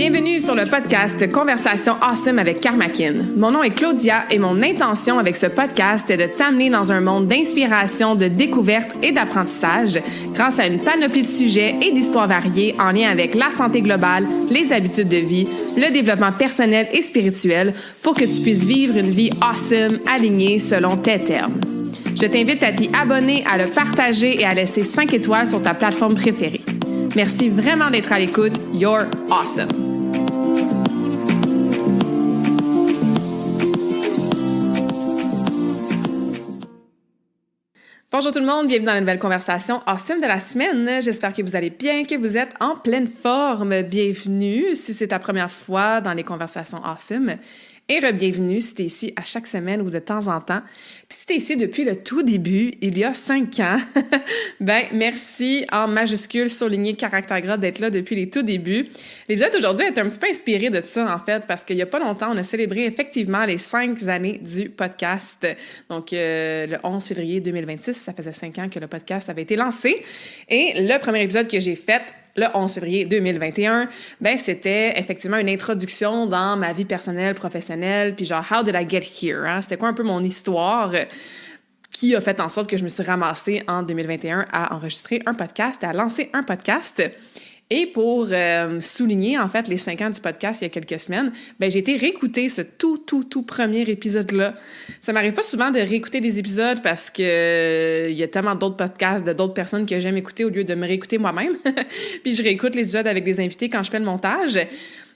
Bienvenue sur le podcast Conversation Awesome avec Karmakin. Mon nom est Claudia et mon intention avec ce podcast est de t'amener dans un monde d'inspiration, de découverte et d'apprentissage grâce à une panoplie de sujets et d'histoires variées en lien avec la santé globale, les habitudes de vie, le développement personnel et spirituel pour que tu puisses vivre une vie awesome alignée selon tes termes. Je t'invite à t'y abonner, à le partager et à laisser 5 étoiles sur ta plateforme préférée. Merci vraiment d'être à l'écoute. You're awesome! Bonjour tout le monde, bienvenue dans la nouvelle conversation awesome de la semaine. J'espère que vous allez bien, que vous êtes en pleine forme. Bienvenue si c'est ta première fois dans les conversations awesome. Et re-bienvenue si tu es ici à chaque semaine ou de temps en temps. Puis si tu es ici depuis le tout début, il y a 5 ans, ben merci en majuscule, souligné, caractère gras d'être là depuis les tout débuts. L'épisode d'aujourd'hui est un petit peu inspiré de ça, en fait, parce qu'il y a pas longtemps, on a célébré effectivement les 5 années du podcast. Donc, le 11 février 2026, ça faisait 5 ans que le podcast avait été lancé. Et le premier épisode que j'ai fait, le 11 février 2021, ben c'était effectivement une introduction dans ma vie personnelle, professionnelle, puis genre « How did I get here? » hein? C'était quoi un peu mon histoire qui a fait en sorte que je me suis ramassée en 2021 à enregistrer un podcast, à lancer un podcast. Et pour souligner, en fait, les 5 ans du podcast il y a quelques semaines, ben j'ai été réécouter ce tout premier épisode-là. Ça m'arrive pas souvent de réécouter des épisodes parce que il y a tellement d'autres podcasts de d'autres personnes que j'aime écouter au lieu de me réécouter moi-même. Puis je réécoute les épisodes avec des invités quand je fais le montage.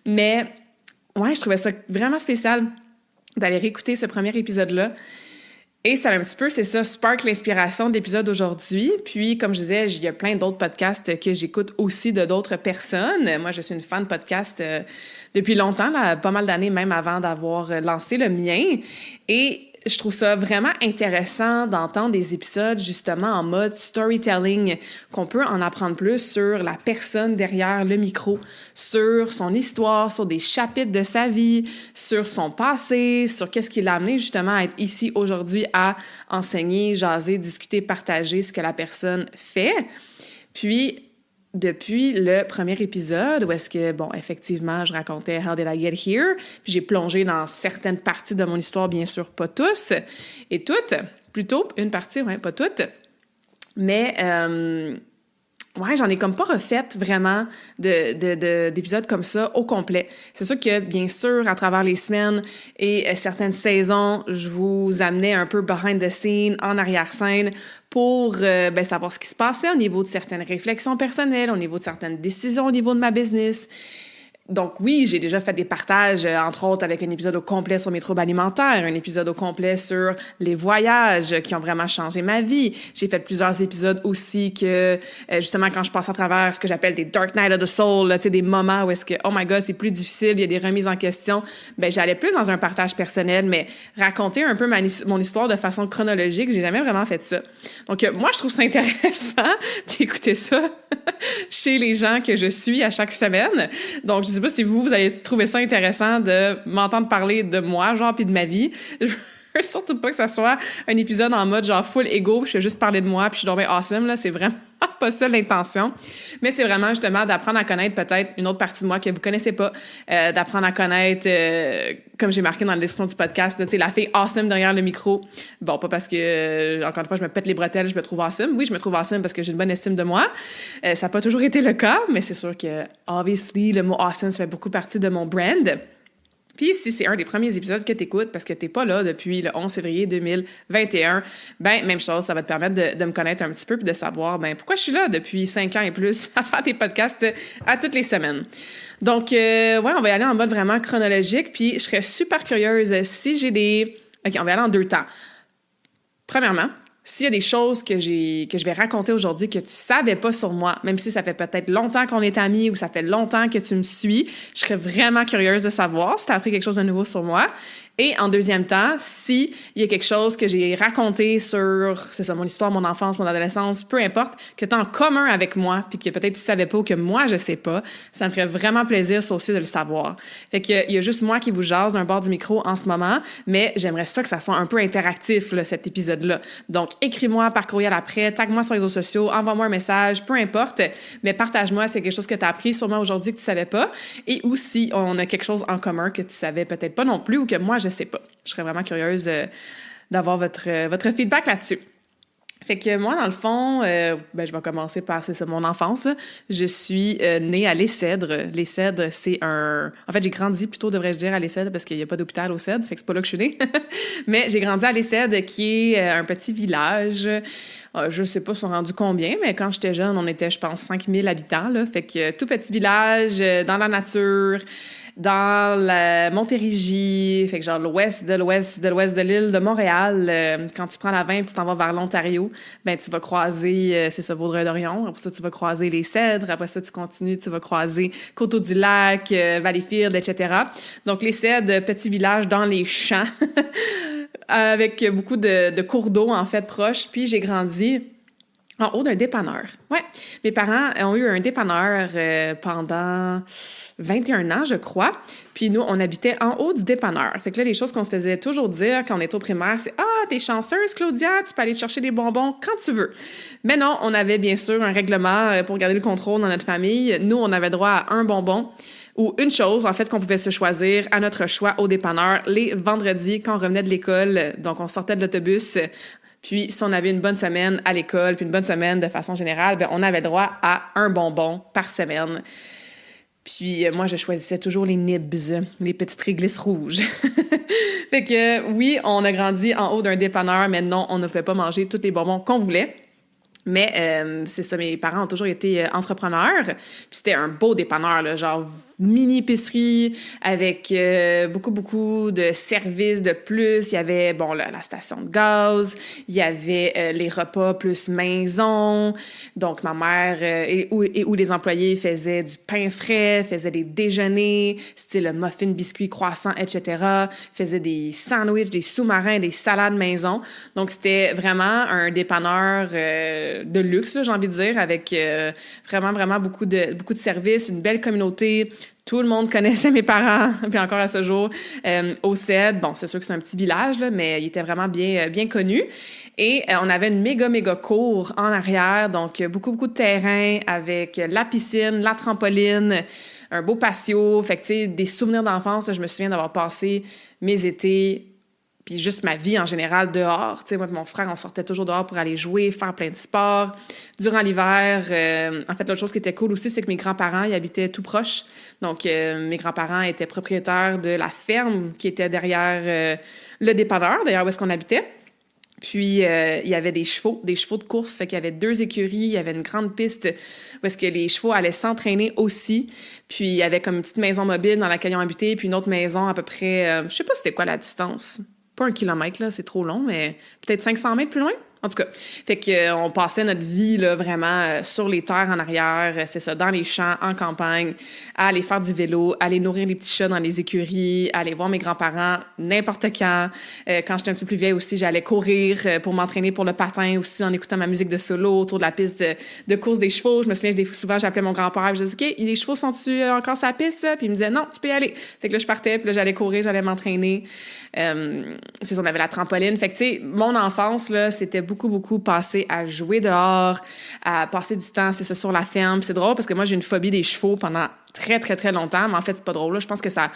Mais ouais, je trouvais ça vraiment spécial d'aller réécouter ce premier épisode-là. Et ça un petit peu, c'est ça, spark l'inspiration de l'épisode d'aujourd'hui. Puis, comme je disais, il y a plein d'autres podcasts que j'écoute aussi de d'autres personnes. Moi, je suis une fan de podcasts depuis longtemps, là, pas mal d'années même avant d'avoir lancé le mien. Et je trouve ça vraiment intéressant d'entendre des épisodes justement en mode storytelling, qu'on peut en apprendre plus sur la personne derrière le micro, sur son histoire, sur des chapitres de sa vie, sur son passé, sur qu'est-ce qui l'a amené justement à être ici aujourd'hui à enseigner, jaser, discuter, partager ce que la personne fait. Puis, depuis le premier épisode, où est-ce que, bon, effectivement, je racontais « How did I get here? » Puis j'ai plongé dans certaines parties de mon histoire, bien sûr, pas tous, et toutes, plutôt une partie, ouais, pas toutes, mais ouais, j'en ai comme pas refait vraiment d'épisodes comme ça au complet. C'est sûr que, bien sûr, à travers les semaines et certaines saisons, je vous amenais un peu behind the scene, en arrière-scène, pour savoir ce qui se passait au niveau de certaines réflexions personnelles, au niveau de certaines décisions, au niveau de ma business. Donc oui, j'ai déjà fait des partages, entre autres avec un épisode au complet sur mes troubles alimentaires, un épisode au complet sur les voyages qui ont vraiment changé ma vie. J'ai fait plusieurs épisodes aussi que, justement, quand je passe à travers ce que j'appelle des dark night of the soul, là, tu sais, des moments où est-ce que, oh my God, c'est plus difficile, il y a des remises en question, ben j'allais plus dans un partage personnel, mais raconter un peu mon histoire de façon chronologique, j'ai jamais vraiment fait ça. Donc moi, je trouve ça intéressant d'écouter ça chez les gens que je suis à chaque semaine. Donc, je sais pas si vous allez trouver ça intéressant de m'entendre parler de moi, genre, puis de ma vie. Je veux surtout pas que ça soit un épisode en mode, genre, full ego, puis je fais juste parler de moi, puis je suis donc bien awesome, là. C'est vraiment pas ça l'intention. Mais c'est vraiment, justement, d'apprendre à connaître peut-être une autre partie de moi que vous connaissez pas, d'apprendre à connaître, comme j'ai marqué dans la description du podcast, tu sais, la fille awesome derrière le micro. Bon, pas parce que, encore une fois, je me pète les bretelles, je me trouve awesome. Oui, je me trouve awesome parce que j'ai une bonne estime de moi. Ça n'a pas toujours été le cas, mais c'est sûr que, obviously, le mot awesome, ça fait beaucoup partie de mon brand. Puis si c'est un des premiers épisodes que tu écoutes parce que tu n'es pas là depuis le 11 février 2021, ben même chose, ça va te permettre de me connaître un petit peu puis de savoir ben pourquoi je suis là depuis 5 ans et plus à faire des podcasts à toutes les semaines. Donc, ouais, on va y aller en mode vraiment chronologique, puis je serais super curieuse si j'ai des... OK, on va y aller en 2 temps. Premièrement, s'il y a des choses que je vais raconter aujourd'hui que tu savais pas sur moi, même si ça fait peut-être longtemps qu'on est amis ou ça fait longtemps que tu me suis, je serais vraiment curieuse de savoir si tu as appris quelque chose de nouveau sur moi. Et en deuxième temps, si il y a quelque chose que j'ai raconté sur, c'est ça, mon histoire, mon enfance, mon adolescence, peu importe, que tu as en commun avec moi, puis que peut-être tu savais pas ou que moi, je sais pas, ça me ferait vraiment plaisir, ça aussi, de le savoir. Fait que il y a juste moi qui vous jase d'un bord du micro en ce moment, mais j'aimerais ça que ça soit un peu interactif, là, cet épisode-là. Donc, écris-moi par courriel après, tag-moi sur les réseaux sociaux, envoie-moi un message, peu importe, mais partage-moi si c'est quelque chose que tu as appris sûrement aujourd'hui que tu savais pas, et ou si on a quelque chose en commun que tu savais peut-être pas non plus ou que moi, je sais pas. Je serais vraiment curieuse d'avoir votre feedback là-dessus. Fait que moi, dans le fond, je vais commencer par, c'est ça, mon enfance, là. Je suis née à Les Cèdres. Les Cèdres, c'est un... En fait, j'ai grandi, plutôt, devrais-je dire, à Les Cèdres, parce qu'il n'y a pas d'hôpital aux Cèdres, fait que c'est pas là que je suis née. Mais j'ai grandi à Les Cèdres, qui est un petit village. Je sais pas, ils sont rendus combien, mais quand j'étais jeune, on était, je pense, 5000 habitants, là. Fait que tout petit village, dans la nature, dans la Montérégie, fait que genre l'ouest de l'île de Montréal. Quand tu prends la 20 et tu t'en vas vers l'Ontario, ben tu vas croiser, c'est ça, Vaudreuil-Dorion. Après ça, tu vas croiser les Cèdres. Après ça, tu continues, tu vas croiser Coteau-du-Lac, Valleyfield, etc. Donc, les Cèdres, petit village dans les champs, avec beaucoup de cours d'eau, en fait, proches. Puis, j'ai grandi en haut d'un dépanneur. Ouais, mes parents ont eu un dépanneur pendant 21 ans, je crois. Puis nous, on habitait en haut du dépanneur. Fait que là, les choses qu'on se faisait toujours dire quand on était au primaire, c'est « Ah, t'es chanceuse, Claudia, tu peux aller te chercher des bonbons quand tu veux. » Mais non, on avait bien sûr un règlement pour garder le contrôle dans notre famille. Nous, on avait droit à un bonbon ou une chose, en fait, qu'on pouvait se choisir à notre choix au dépanneur les vendredis quand on revenait de l'école. Donc, on sortait de l'autobus. Puis, si on avait une bonne semaine à l'école, puis une bonne semaine de façon générale, ben on avait droit à un bonbon par semaine. Puis, moi, je choisissais toujours les Nibs, les petites réglisses rouges. Fait que, oui, on a grandi en haut d'un dépanneur, mais non, on ne pouvait pas manger tous les bonbons qu'on voulait. Mais c'est ça, mes parents ont toujours été entrepreneurs. Puis c'était un beau dépanneur, là, genre mini-épicerie avec beaucoup de services de plus. Il y avait, bon, la station de gaz, il y avait les repas plus maison. Donc, ma mère et où les employés faisaient du pain frais, faisaient des déjeuners, style muffin, biscuits, croissants, etc. Faisaient des sandwichs, des sous-marins, des salades maison. Donc, c'était vraiment un dépanneur de luxe, là, j'ai envie de dire, avec vraiment beaucoup de services, une belle communauté. Tout le monde connaissait mes parents, puis encore à ce jour, au CED. Bon, c'est sûr que c'est un petit village, là, mais il était vraiment bien connu. Et on avait une méga cour en arrière, donc beaucoup de terrain avec la piscine, la trampoline, un beau patio. Fait que, tu sais, des souvenirs d'enfance, là, je me souviens d'avoir passé mes étés puis juste ma vie en général dehors. Tu sais, moi et mon frère, on sortait toujours dehors pour aller jouer, faire plein de sports. Durant l'hiver, en fait, l'autre chose qui était cool aussi, c'est que mes grands-parents, ils habitaient tout proche. Donc, mes grands-parents étaient propriétaires de la ferme qui était derrière le dépanneur, d'ailleurs, où est-ce qu'on habitait. Puis, il y avait des chevaux de course. Fait qu'il y avait 2 écuries, il y avait une grande piste où est-ce que les chevaux allaient s'entraîner aussi. Puis, il y avait comme une petite maison mobile dans laquelle ils ont habité, puis une autre maison à peu près, je sais pas c'était quoi la distance. Pas 1 kilomètre, là, c'est trop long, mais peut-être 500 mètres plus loin. En tout cas, fait qu'on passait notre vie là, vraiment sur les terres en arrière, c'est ça, dans les champs, en campagne, à aller faire du vélo, aller nourrir les petits chats dans les écuries, aller voir mes grands-parents n'importe quand. Quand j'étais un peu plus vieille aussi, j'allais courir pour m'entraîner pour le patin aussi en écoutant ma musique de solo autour de la piste de course des chevaux. Je me souviens, souvent, j'appelais mon grand-père et je disais « OK, les chevaux sont-tu encore sur la piste? » Puis il me disait « Non, tu peux y aller. » Fait que là, je partais, puis là, j'allais courir, j'allais m'entraîner. C'est ça, on avait la trampoline. Fait que, tu sais, mon enfance, là, c'était beaucoup passé à jouer dehors, à passer du temps, c'est ça, sur la ferme. Puis c'est drôle parce que moi, j'ai une phobie des chevaux pendant très longtemps, mais en fait, c'est pas drôle, là. Je pense que ça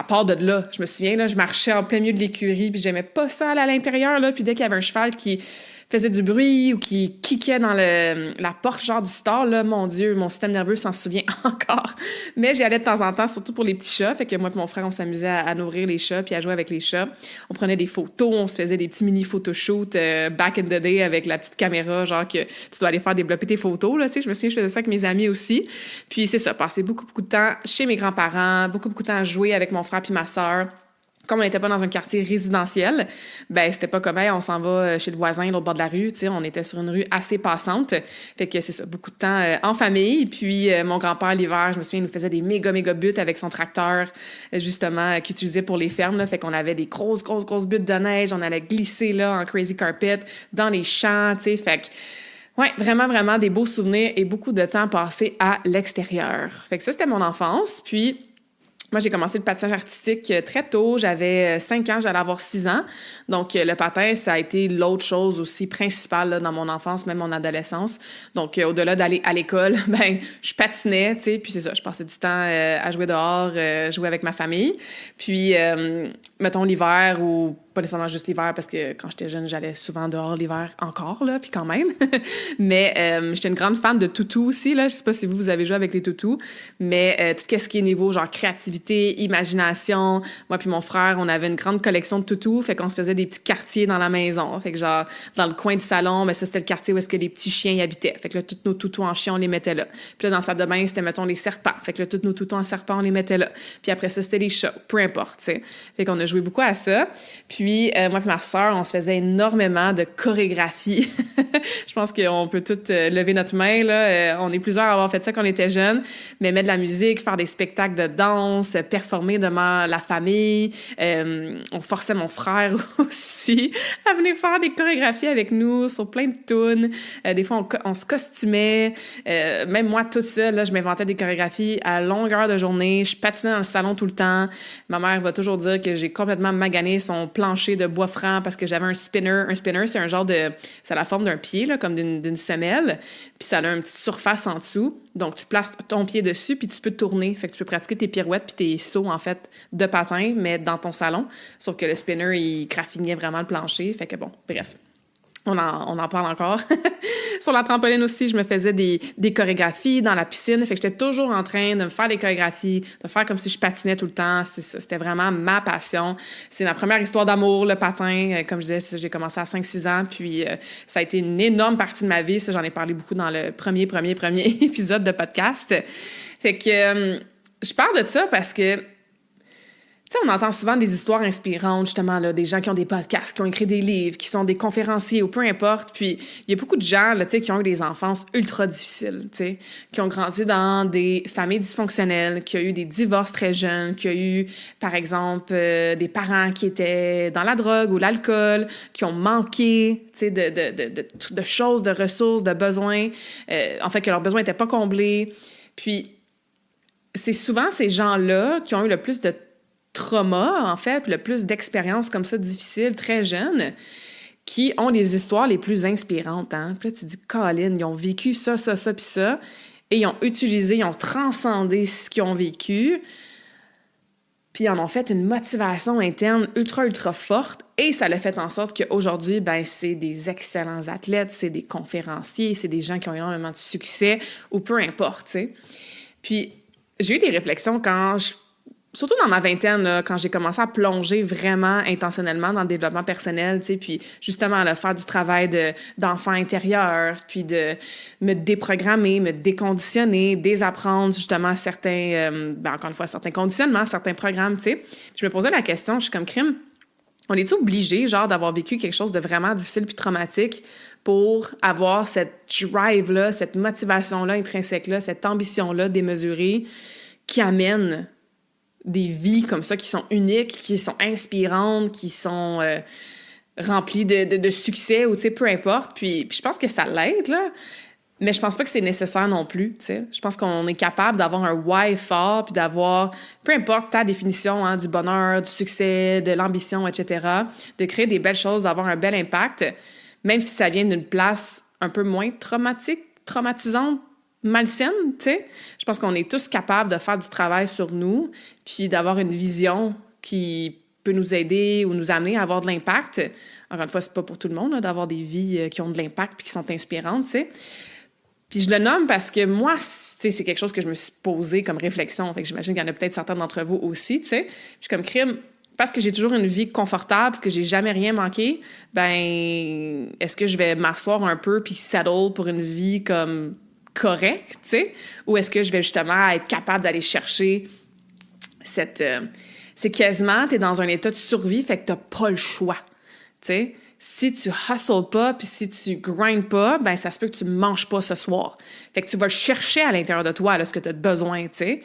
part de là. Je me souviens, là, je marchais en plein milieu de l'écurie, puis j'aimais pas ça aller à l'intérieur, là. Puis dès qu'il y avait un cheval qui faisait du bruit ou qui kickait dans la porte genre du stall, là, mon Dieu, mon système nerveux s'en souvient encore. Mais j'y allais de temps en temps, surtout pour les petits chats. Fait que moi et mon frère, on s'amusait à nourrir les chats puis à jouer avec les chats. On prenait des photos, on se faisait des petits mini photoshoots back in the day avec la petite caméra, genre que tu dois aller faire développer tes photos, là, tu sais. Je me souviens, je faisais ça avec mes amis aussi. Puis c'est ça, passer beaucoup de temps chez mes grands-parents, beaucoup de temps à jouer avec mon frère puis ma sœur. comme on n'était pas dans un quartier résidentiel, ben c'était pas comme hey, on s'en va chez le voisin, l'autre bord de la rue, tu sais, on était sur une rue assez passante. Fait que c'est ça, beaucoup de temps en famille. Puis mon grand-père, l'hiver, je me souviens, il nous faisait des méga buttes avec son tracteur, justement, qu'il utilisait pour les fermes, là. Fait qu'on avait des grosses buttes de neige, on allait glisser, là, en crazy carpet, dans les champs, tu sais. Fait que, ouais, vraiment des beaux souvenirs et beaucoup de temps passé à l'extérieur. Fait que ça, c'était mon enfance. Puis, moi, j'ai commencé le patinage artistique très tôt. J'avais 5 ans, j'allais avoir 6 ans. Donc, le patin, ça a été l'autre chose aussi principale là, dans mon enfance, même mon adolescence. Donc, au-delà d'aller à l'école, ben je patinais, tu sais, puis c'est ça, je passais du temps à jouer dehors, jouer avec ma famille. Puis, mettons l'hiver ou pas nécessairement juste l'hiver, parce que quand j'étais jeune, j'allais souvent dehors l'hiver encore, là, puis quand même. Mais j'étais une grande fan de toutous aussi, là. Je sais pas si vous avez joué avec les toutous, mais tout ce qui est niveau, genre créativité, imagination. Moi puis mon frère, on avait une grande collection de toutous, fait qu'on se faisait des petits quartiers dans la maison. Fait que genre, dans le coin du salon, ben ça, c'était le quartier où est-ce que les petits chiens y habitaient. Fait que là, tous nos toutous en chien, on les mettait là. Puis là, dans la salle de bain, c'était, mettons, les serpents. Fait que là, tous nos toutous en serpent, on les mettait là. Puis après ça, c'était les chats. Peu importe, tu sais. Fait qu'on a joué beaucoup à ça. Puis, moi et ma sœur, on se faisait énormément de chorégraphie. Je pense qu'on peut toutes lever notre main, là. On est plusieurs à avoir fait ça quand on était jeunes. Mais mettre de la musique, faire des spectacles de danse, performer devant la famille. On forçait mon frère aussi à venir faire des chorégraphies avec nous sur plein de tunes. Des fois, on se costumait. Même moi, toute seule, là, je m'inventais des chorégraphies à longueur de journée. Je patinais dans le salon tout le temps. Ma mère va toujours dire que j'ai complètement magané son plancher de bois franc parce que j'avais un spinner. Un spinner, c'est un genre de... Ça a la forme d'un pied, là, comme d'une semelle. Puis ça a une petite surface en dessous. Donc, tu places ton pied dessus, puis tu peux tourner. Fait que tu peux pratiquer tes pirouettes puis tes sauts, en fait, de patin, mais dans ton salon. Sauf que le spinner, il graffinait vraiment le plancher. Fait que bon, bref. On en parle encore. Sur la trampoline aussi, je me faisais des chorégraphies dans la piscine. Fait que j'étais toujours en train de me faire des chorégraphies, de faire comme si je patinais tout le temps. C'est ça, c'était vraiment ma passion. C'est ma première histoire d'amour, le patin. Comme je disais, j'ai commencé à 5-6 ans. Puis ça a été une énorme partie de ma vie. Ça, j'en ai parlé beaucoup dans le premier épisode de podcast. Fait que je parle de ça parce que tu sais, on entend souvent des histoires inspirantes, justement, là, des gens qui ont des podcasts, qui ont écrit des livres, qui sont des conférenciers ou peu importe. Puis, il y a beaucoup de gens, là, tu sais, qui ont eu des enfances ultra difficiles, tu sais, qui ont grandi dans des familles dysfonctionnelles, qui ont eu des divorces très jeunes, qui ont eu, par exemple, des parents qui étaient dans la drogue ou l'alcool, qui ont manqué, tu sais, de choses, de ressources, de besoins, en fait, que leurs besoins n'étaient pas comblés. Puis, c'est souvent ces gens-là qui ont eu le plus de trauma, en fait, le plus d'expériences comme ça difficiles, très jeunes, qui ont les histoires les plus inspirantes, hein. Puis là, tu te dis, Colin, ils ont vécu ça, puis ça, et ils ont utilisé, ils ont transcendé ce qu'ils ont vécu, puis ils en ont fait une motivation interne ultra forte, et ça l'a fait en sorte qu'aujourd'hui, ben c'est des excellents athlètes, c'est des conférenciers, c'est des gens qui ont énormément de succès, ou peu importe, tu sais. Puis, j'ai eu des réflexions surtout dans ma vingtaine, là, quand j'ai commencé à plonger vraiment intentionnellement dans le développement personnel, tu sais, puis justement, là, faire du travail d'enfant intérieur, puis de me déprogrammer, me déconditionner, désapprendre justement certains, encore une fois, certains conditionnements, certains programmes, tu sais. Je me posais la question, je suis comme crime, on est-tu obligé, genre, d'avoir vécu quelque chose de vraiment difficile puis traumatique pour avoir cette drive-là, cette motivation-là intrinsèque-là, cette ambition-là démesurée qui amène des vies comme ça qui sont uniques, qui sont inspirantes, qui sont remplies de succès ou, tu sais, peu importe. Puis je pense que ça l'aide, là. Mais je pense pas que c'est nécessaire non plus, tu sais. Je pense qu'on est capable d'avoir un why fort puis d'avoir, peu importe ta définition, hein, du bonheur, du succès, de l'ambition, etc., de créer des belles choses, d'avoir un bel impact, même si ça vient d'une place un peu moins traumatisante, malsaine, tu sais. Je pense qu'on est tous capables de faire du travail sur nous puis d'avoir une vision qui peut nous aider ou nous amener à avoir de l'impact. Encore une fois, c'est pas pour tout le monde, là, d'avoir des vies qui ont de l'impact puis qui sont inspirantes, tu sais. Puis je le nomme parce que moi, tu sais, c'est quelque chose que je me suis posé comme réflexion. Fait que j'imagine qu'il y en a peut-être certains d'entre vous aussi, tu sais. Je suis comme crime, parce que j'ai toujours une vie confortable, parce que j'ai jamais rien manqué, ben, est-ce que je vais m'asseoir un peu puis settle pour une vie comme correct, tu sais, ou est-ce que je vais justement être capable d'aller chercher cette c'est quasiment, t'es dans un état de survie, fait que t'as pas le choix, tu sais. Si tu hustles pas, puis si tu grindes pas, ben ça se peut que tu manges pas ce soir. Fait que tu vas le chercher à l'intérieur de toi, là, ce que t'as besoin, tu sais.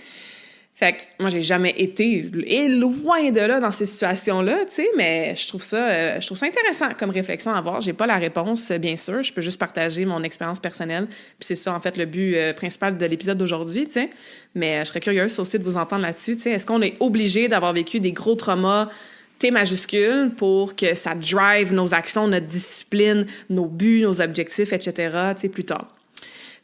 Fait que moi, j'ai jamais été loin de là dans ces situations-là, tu sais, mais je trouve ça intéressant comme réflexion à avoir. J'ai pas la réponse, bien sûr. Je peux juste partager mon expérience personnelle. Puis c'est ça, en fait, le but principal de l'épisode d'aujourd'hui, tu sais. Mais je serais curieuse aussi de vous entendre là-dessus, tu sais. Est-ce qu'on est obligé d'avoir vécu des gros traumas T majuscule pour que ça drive nos actions, notre discipline, nos buts, nos objectifs, etc., tu sais, plus tard?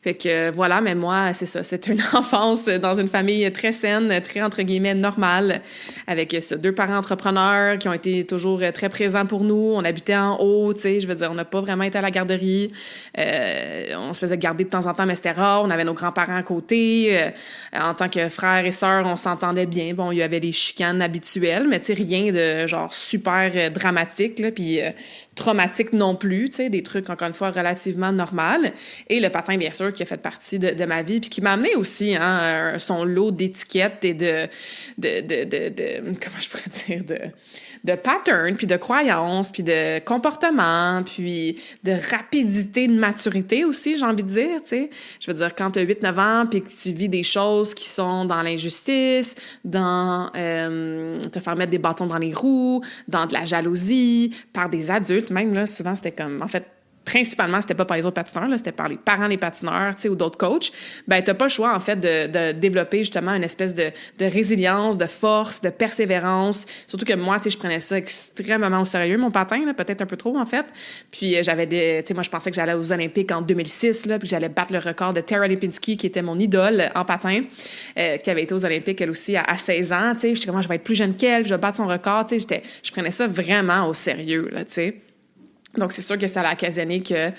Fait que voilà, mais moi, c'est ça. C'est une enfance dans une famille très saine, très, entre guillemets, normale, avec ça, 2 parents entrepreneurs qui ont été toujours très présents pour nous. On habitait en haut, tu sais, je veux dire, on n'a pas vraiment été à la garderie. On se faisait garder de temps en temps, mais c'était rare. On avait nos grands-parents à côté. En tant que frères et sœurs, on s'entendait bien. Bon, il y avait les chicanes habituelles, mais tu sais, rien de genre super dramatique, là, puis traumatique non plus, tu sais, des trucs, encore une fois, relativement normales. Et le patin, bien sûr, qui a fait partie de ma vie, puis qui m'a amené aussi son lot d'étiquettes et de comment je pourrais dire, de patterns, puis de croyances, puis de comportements, puis de rapidité, de maturité aussi, j'ai envie de dire, tu sais. Je veux dire, quand tu as 8-9 ans, puis que tu vis des choses qui sont dans l'injustice, dans te faire mettre des bâtons dans les roues, dans de la jalousie, par des adultes, même, là, souvent, c'était comme, en fait, principalement, c'était pas par les autres patineurs, là, c'était par les parents des patineurs, tu sais, ou d'autres coachs, ben t'as pas le choix, en fait, de développer justement une espèce de résilience, de force, de persévérance. Surtout que moi, tu sais, je prenais ça extrêmement au sérieux, mon patin, là, peut-être un peu trop, en fait. Puis j'avais tu sais, moi, je pensais que j'allais aux Olympiques en 2006, là, puis j'allais battre le record de Tara Lipinski, qui était mon idole en patin, qui avait été aux Olympiques, elle aussi, à 16 ans, tu sais. Je sais comment je vais être plus jeune qu'elle, je vais battre son record, tu sais. Je prenais ça vraiment au sérieux, là, tu sais. Donc, c'est sûr que ça a occasionné que,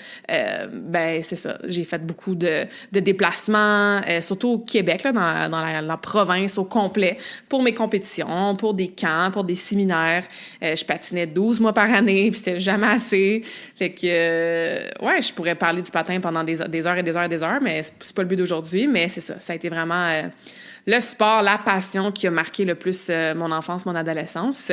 ben, c'est ça, j'ai fait beaucoup de déplacements, surtout au Québec, là, dans la province au complet, pour mes compétitions, pour des camps, pour des séminaires. Je patinais 12 mois par année, puis c'était jamais assez. Fait que, ouais, je pourrais parler du patin pendant des heures et des heures et des heures, mais c'est pas le but d'aujourd'hui, mais c'est ça, ça a été vraiment le sport, la passion qui a marqué le plus mon enfance, mon adolescence.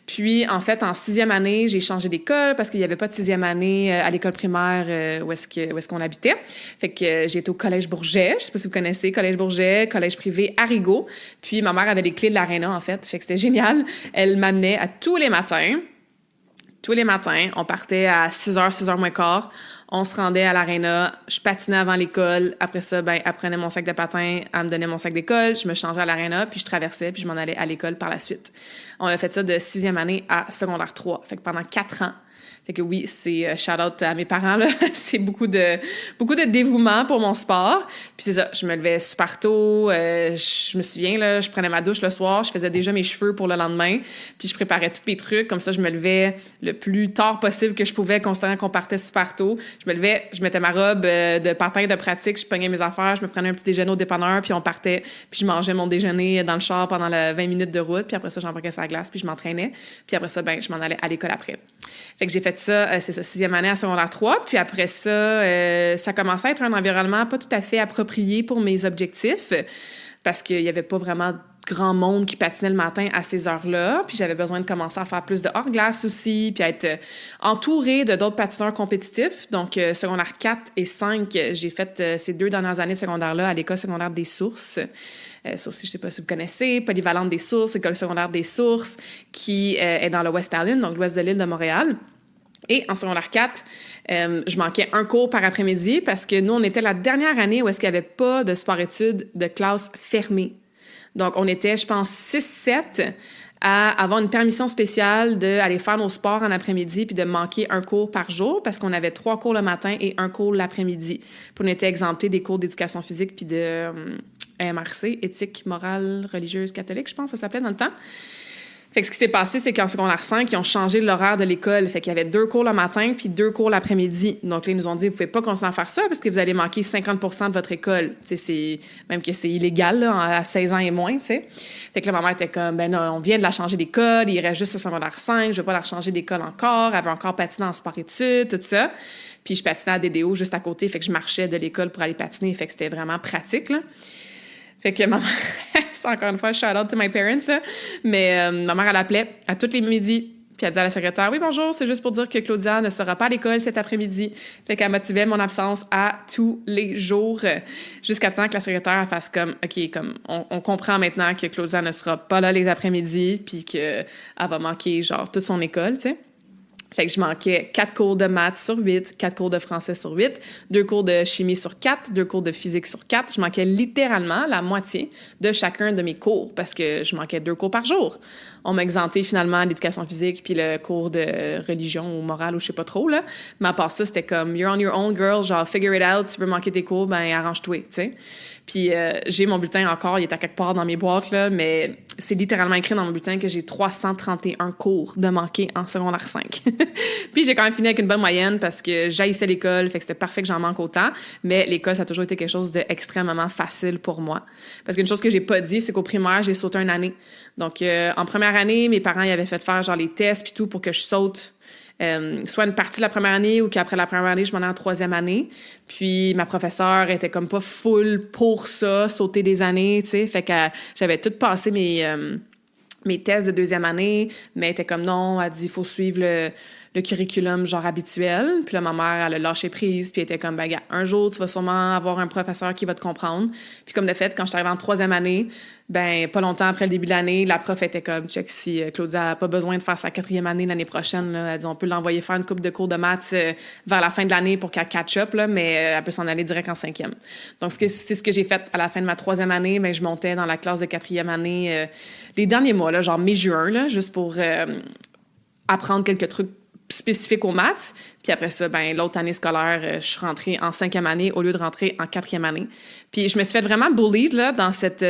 Puis, en fait, en 6e année, j'ai changé d'école parce qu'il n'y avait pas de 6e année à l'école primaire où est-ce qu'on habitait. Fait que j'ai été au Collège Bourget. Je sais pas si vous connaissez Collège Bourget, collège privé Arrigo. Puis, ma mère avait les clés de l'aréna, en fait. Fait que c'était génial. Elle m'amenait à tous les matins. Tous les matins, on partait à 6h, 6h moins quart. On se rendait à l'aréna, je patinais avant l'école. Après ça, ben, elle prenait mon sac de patin, elle me donnait mon sac d'école, je me changeais à l'aréna, puis je traversais, puis je m'en allais à l'école par la suite. On a fait ça de 6e année à secondaire 3. Fait que pendant 4 ans. Fait que oui, c'est shout-out à mes parents, là. C'est beaucoup de dévouement pour mon sport. Puis c'est ça, je me levais super tôt. Je me souviens, là, je prenais ma douche le soir, je faisais déjà mes cheveux pour le lendemain. Puis je préparais tous mes trucs. Comme ça, je me levais le plus tard possible que je pouvais, considérant qu'on partait super tôt. Je me levais, je mettais ma robe de patin de pratique, je pognais mes affaires, je me prenais un petit déjeuner au dépanneur, puis on partait. Puis je mangeais mon déjeuner dans le char pendant 20 minutes de route. Puis après ça, j'embarquais sur la glace, puis je m'entraînais. Puis après ça, ben, je m'en allais à l'école après. Fait que j'ai fait ça, c'est ça, 6e année à secondaire 3. Puis après ça, ça commençait à être un environnement pas tout à fait approprié pour mes objectifs parce qu'il y avait pas vraiment grand monde qui patinait le matin à ces heures-là. Puis j'avais besoin de commencer à faire plus de hors-glace aussi, puis à être entourée de d'autres patineurs compétitifs. Donc, secondaire 4 et 5, j'ai fait ces 2 dernières années de secondaire-là à l'école secondaire des Sources. Ça aussi, je ne sais pas si vous connaissez, Polyvalente des Sources, école secondaire des Sources, qui est dans le West Island, donc l'ouest de l'île de Montréal. Et en secondaire 4, je manquais un cours par après-midi parce que nous, on était la dernière année où est-ce qu'il n'y avait pas de sport-études de classe fermée. Donc, on était, je pense, 6-7 à avoir une permission spéciale d'aller faire nos sports en après-midi puis de manquer un cours par jour parce qu'on avait 3 cours le matin et 1 cours l'après-midi. Puis on était exemptés des cours d'éducation physique puis de MRC, éthique, morale, religieuse, catholique, je pense que ça s'appelait dans le temps. Fait que ce qui s'est passé, c'est qu'en secondaire 5, ils ont changé l'horaire de l'école. Fait qu'il y avait 2 cours le matin puis 2 cours l'après-midi. Donc là, ils nous ont dit, vous pouvez pas continuer à faire ça parce que vous allez manquer 50% de votre école. Tu sais, même que c'est illégal, là, à 16 ans et moins, tu sais. Fait que là, ma mère était comme, ben non, on vient de la changer d'école, il reste juste au secondaire 5, je veux pas la changer d'école encore. Elle avait encore patiné en sport-études, tout ça. Puis je patinais à DDO juste à côté, fait que je marchais de l'école pour aller patiner. Fait que c'était vraiment pratique, là. Fait que maman, C'est encore une fois, shout out to my parents, là. Mais ma mère, elle appelait à tous les midis. Puis elle disait à la secrétaire, oui, bonjour, c'est juste pour dire que Claudia ne sera pas à l'école cet après-midi. Fait qu'elle motivait mon absence à tous les jours, jusqu'à temps que la secrétaire elle fasse comme, OK, comme, on comprend maintenant que Claudia ne sera pas là les après-midi, puis qu'elle va manquer, genre, toute son école, tu sais. Fait que je manquais 4 cours de maths sur 8, 4 cours de français sur 8, 2 cours de chimie sur 4, 2 cours de physique sur 4. Je manquais littéralement la moitié de chacun de mes cours parce que je manquais 2 cours par jour. On m'a exempté finalement l'éducation physique puis le cours de religion ou morale ou je sais pas trop, là. Mais à part ça, c'était comme « You're on your own, girl », genre « Figure it out, tu veux manquer tes cours, ben arrange-toi », tu sais. Puis j'ai mon bulletin encore, il est à quelque part dans mes boîtes, là, mais c'est littéralement écrit dans mon bulletin que j'ai 331 cours de manquer en secondaire 5. Puis j'ai quand même fini avec une bonne moyenne parce que j'haïssais l'école, fait que c'était parfait que j'en manque autant, mais l'école, ça a toujours été quelque chose d'extrêmement facile pour moi. Parce qu'une chose que j'ai pas dit, c'est qu'au primaire, j'ai sauté une année. Donc, en première année, mes parents, ils avaient fait faire genre les tests puis tout pour que je saute soit une partie de la première année ou qu'après la première année, je m'en ai en troisième année. Puis ma professeure était comme pas full pour ça, sauter des années, tu sais. Fait que j'avais tout passé mes tests de deuxième année, mais elle était comme non, elle dit il faut suivre le curriculum genre habituel. Puis là, ma mère, elle a lâché prise, puis elle était comme, ben gars, un jour, tu vas sûrement avoir un professeur qui va te comprendre. Puis comme de fait, quand je suis arrivée en troisième année, ben pas longtemps après le début de l'année, la prof était comme, check, si Claudia a pas besoin de faire sa quatrième année l'année prochaine, là, elle dit, on peut l'envoyer faire une couple de cours de maths vers la fin de l'année pour qu'elle catch up, là, mais elle peut s'en aller direct en cinquième. Donc, c'est ce que j'ai fait à la fin de ma troisième année. Ben, je montais dans la classe de quatrième année les derniers mois, là, genre mai-juin, là, juste pour apprendre quelques trucs spécifiques aux maths. Puis après ça, ben l'autre année scolaire, je suis rentrée en cinquième année au lieu de rentrer en quatrième année. Puis je me suis fait vraiment bullied là, dans cette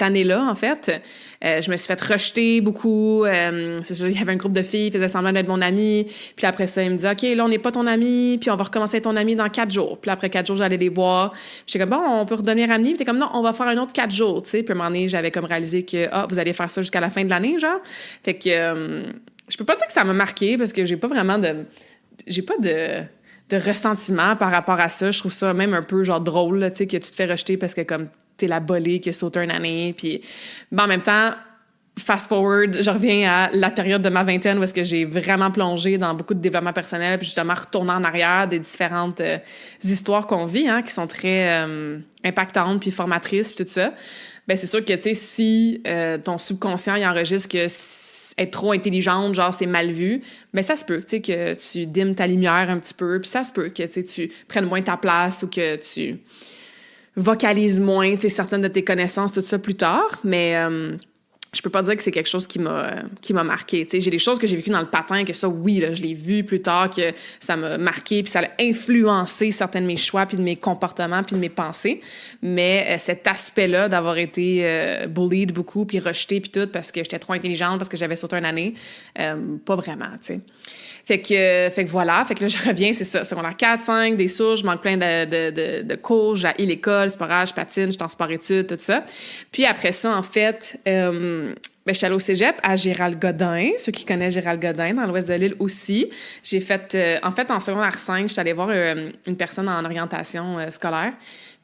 année-là, en fait. Je me suis fait rejeter beaucoup. Il y avait un groupe de filles qui faisaient semblant d'être mon amie. Puis après ça, ils me disaient, OK, là, on n'est pas ton ami, puis on va recommencer à être ton ami dans 4 jours. Puis après 4 jours, j'allais les voir. Puis j'étais comme, bon, on peut redevenir amis. Puis t'es comme, non, on va faire un autre 4 jours, tu sais. Puis à un moment donné, j'avais comme réalisé que, vous allez faire ça jusqu'à la fin de l'année, genre. Fait que je peux pas dire que ça m'a marqué parce que j'ai pas de ressentiment par rapport à ça. Je trouve ça même un peu genre drôle, là, tu sais, que tu te fais rejeter parce que comme t'es la bolée qui a sauté une année. Puis en même temps, fast forward, je reviens à la période de ma vingtaine où est-ce que j'ai vraiment plongé dans beaucoup de développement personnel puis justement retourner en arrière des différentes histoires qu'on vit, hein, qui sont très impactantes puis formatrices puis tout ça. Ben c'est sûr que, tu sais, si ton subconscient, il enregistre que être trop intelligente, genre, c'est mal vu, mais ça se peut, tu sais, que tu dimmes ta lumière un petit peu, puis ça se peut que, tu sais, tu prennes moins ta place ou que tu vocalises moins, tu sais, certaines de tes connaissances, tout ça, plus tard, mais je peux pas dire que c'est quelque chose qui m'a marqué, tu sais. J'ai des choses que j'ai vécues dans le patin, que ça, oui, là, je l'ai vu plus tard, que ça m'a marqué, puis ça a influencé certains de mes choix, puis de mes comportements, puis de mes pensées, mais cet aspect-là d'avoir été bullied beaucoup, puis rejetée, puis tout, parce que j'étais trop intelligente, parce que j'avais sauté une année, pas vraiment, tu sais. Fait que voilà, fait que là, je reviens, c'est ça, secondaire 4, 5, des sources, je manque plein de cours, j'haïs l'école, c'est pas grave, je patine, je suis en sport-études, tout ça. Puis après ça, en fait, je suis allée au cégep à Gérald-Godin, ceux qui connaissent Gérald-Godin, dans l'ouest de l'île aussi. J'ai fait, en fait, en secondaire 5, je suis allée voir une personne en orientation scolaire.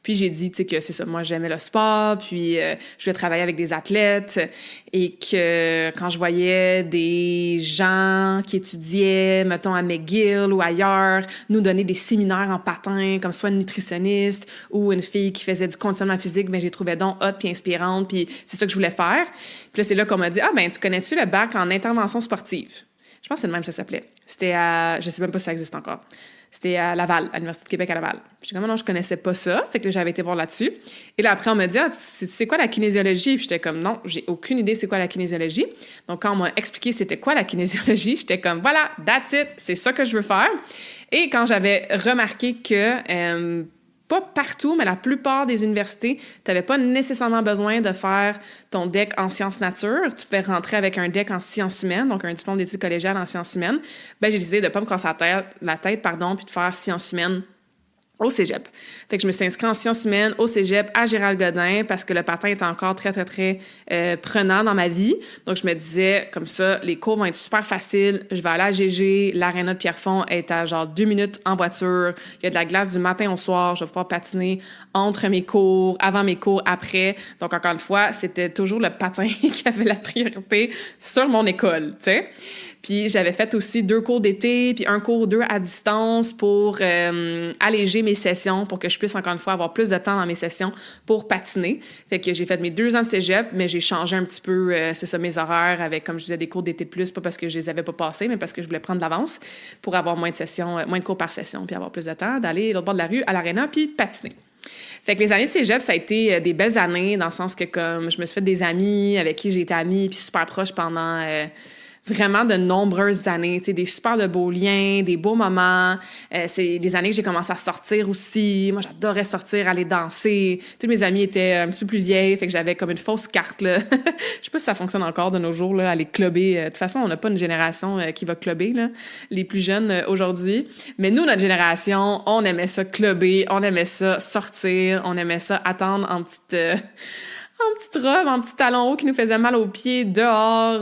Puis j'ai dit, tu sais, que c'est ça, moi, j'aimais le sport, puis je voulais travailler avec des athlètes, et que quand je voyais des gens qui étudiaient, mettons, à McGill ou ailleurs, nous donner des séminaires en patin, comme soit une nutritionniste ou une fille qui faisait du conditionnement physique, ben, je les trouvais donc hot puis inspirantes, puis c'est ça que je voulais faire. Puis là, c'est là qu'on m'a dit, ben, tu connais-tu le bac en intervention sportive? Je pense que c'est le même que ça s'appelait. C'était à, je sais même pas si ça existe encore. C'était à Laval, à l'Université de Québec à Laval. Puis j'étais comme, non, je connaissais pas ça. Fait que là, j'avais été voir là-dessus. Et là, après, on m'a dit, c'est quoi la kinésiologie? Puis j'étais comme, non, j'ai aucune idée c'est quoi la kinésiologie. Donc, quand on m'a expliqué c'était quoi la kinésiologie, j'étais comme, voilà, that's it, c'est ça que je veux faire. Et quand j'avais remarqué que, pas partout, mais la plupart des universités, tu n'avais pas nécessairement besoin de faire ton DEC en sciences nature. Tu pouvais rentrer avec un DEC en sciences humaines, donc un diplôme d'études collégiales en sciences humaines. Ben, j'ai décidé de ne pas me casser la tête, puis de faire sciences humaines au cégep. Fait que je me suis inscrite en sciences humaines au cégep à Gérald-Godin parce que le patin était encore très, très, très prenant dans ma vie. Donc, je me disais, comme ça, les cours vont être super faciles. Je vais aller à GG. L'aréna de Pierrefonds est à genre 2 minutes en voiture. Il y a de la glace du matin au soir. Je vais pouvoir patiner entre mes cours, avant mes cours, après. Donc, encore une fois, c'était toujours le patin qui avait la priorité sur mon école, tu sais. Puis j'avais fait aussi 2 cours d'été, puis 1 cours ou 2 à distance pour alléger mes sessions, pour que je puisse encore une fois avoir plus de temps dans mes sessions pour patiner. Fait que j'ai fait mes 2 ans de cégep, mais j'ai changé un petit peu, c'est ça, mes horaires avec, comme je disais, des cours d'été de plus, pas parce que je les avais pas passés, mais parce que je voulais prendre de l'avance pour avoir moins de sessions, moins de cours par session, puis avoir plus de temps d'aller de l'autre bord de la rue à l'aréna, puis patiner. Fait que les années de cégep, ça a été des belles années, dans le sens que comme je me suis fait des amis avec qui j'ai été amie, puis super proche pendant... vraiment de nombreuses années, tu sais, des super de beaux liens, des beaux moments. C'est des années que j'ai commencé à sortir aussi. Moi, j'adorais sortir, aller danser. Tous mes amis étaient un petit peu plus vieilles, fait que j'avais comme une fausse carte, là. Je sais pas si ça fonctionne encore de nos jours, là, aller clubber. De toute façon, on n'a pas une génération qui va clubber, là, les plus jeunes aujourd'hui. Mais nous, notre génération, on aimait ça clubber, on aimait ça sortir, on aimait ça attendre en petite robe, en petit talon haut qui nous faisait mal aux pieds, dehors,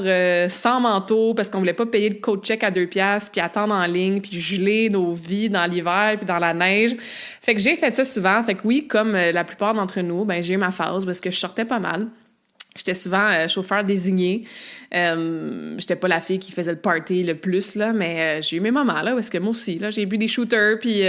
sans manteau, parce qu'on voulait pas payer le coat check à 2 piastres, puis attendre en ligne, puis geler nos vies dans l'hiver, puis dans la neige. Fait que j'ai fait ça souvent. Fait que oui, comme la plupart d'entre nous, ben j'ai eu ma phase parce que je sortais pas mal. J'étais souvent chauffeur désigné. J'étais pas la fille qui faisait le party le plus, là, mais j'ai eu mes moments, là, où est-ce que moi aussi, là, j'ai bu des shooters, puis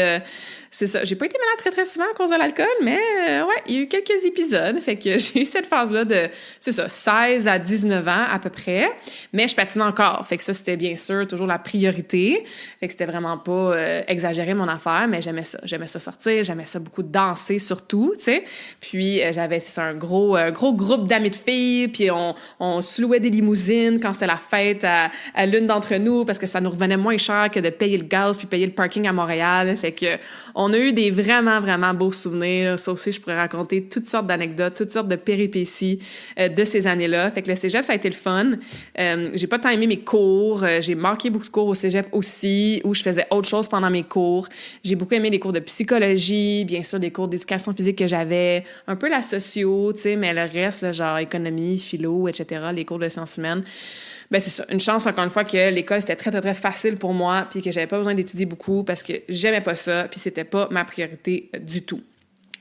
c'est ça. J'ai pas été malade très, très souvent à cause de l'alcool, mais ouais, il y a eu quelques épisodes. Fait que j'ai eu cette phase-là de, c'est ça, 16 à 19 ans à peu près, mais je patine encore. Fait que ça, c'était bien sûr toujours la priorité. Fait que c'était vraiment pas exagéré mon affaire, mais j'aimais ça. J'aimais ça sortir, j'aimais ça beaucoup danser surtout, tu sais. Puis j'avais, c'est ça, un gros groupe d'amis de filles, puis on se louait des limousines quand c'était la fête à l'une d'entre nous parce que ça nous revenait moins cher que de payer le gaz puis payer le parking à Montréal. Fait que on a eu des vraiment, vraiment beaux souvenirs. Ça aussi, je pourrais raconter toutes sortes d'anecdotes, toutes sortes de péripéties de ces années-là. Fait que le cégep, ça a été le fun. J'ai pas tant aimé mes cours. J'ai manqué beaucoup de cours au cégep aussi, où je faisais autre chose pendant mes cours. J'ai beaucoup aimé les cours de psychologie, bien sûr, des cours d'éducation physique que j'avais, un peu la socio, tu sais, mais le reste, là, genre économie, philo, etc., les cours de sciences humaines. Ben c'est ça, une chance encore une fois que l'école c'était très très très facile pour moi puis que j'avais pas besoin d'étudier beaucoup parce que j'aimais pas ça puis c'était pas ma priorité du tout.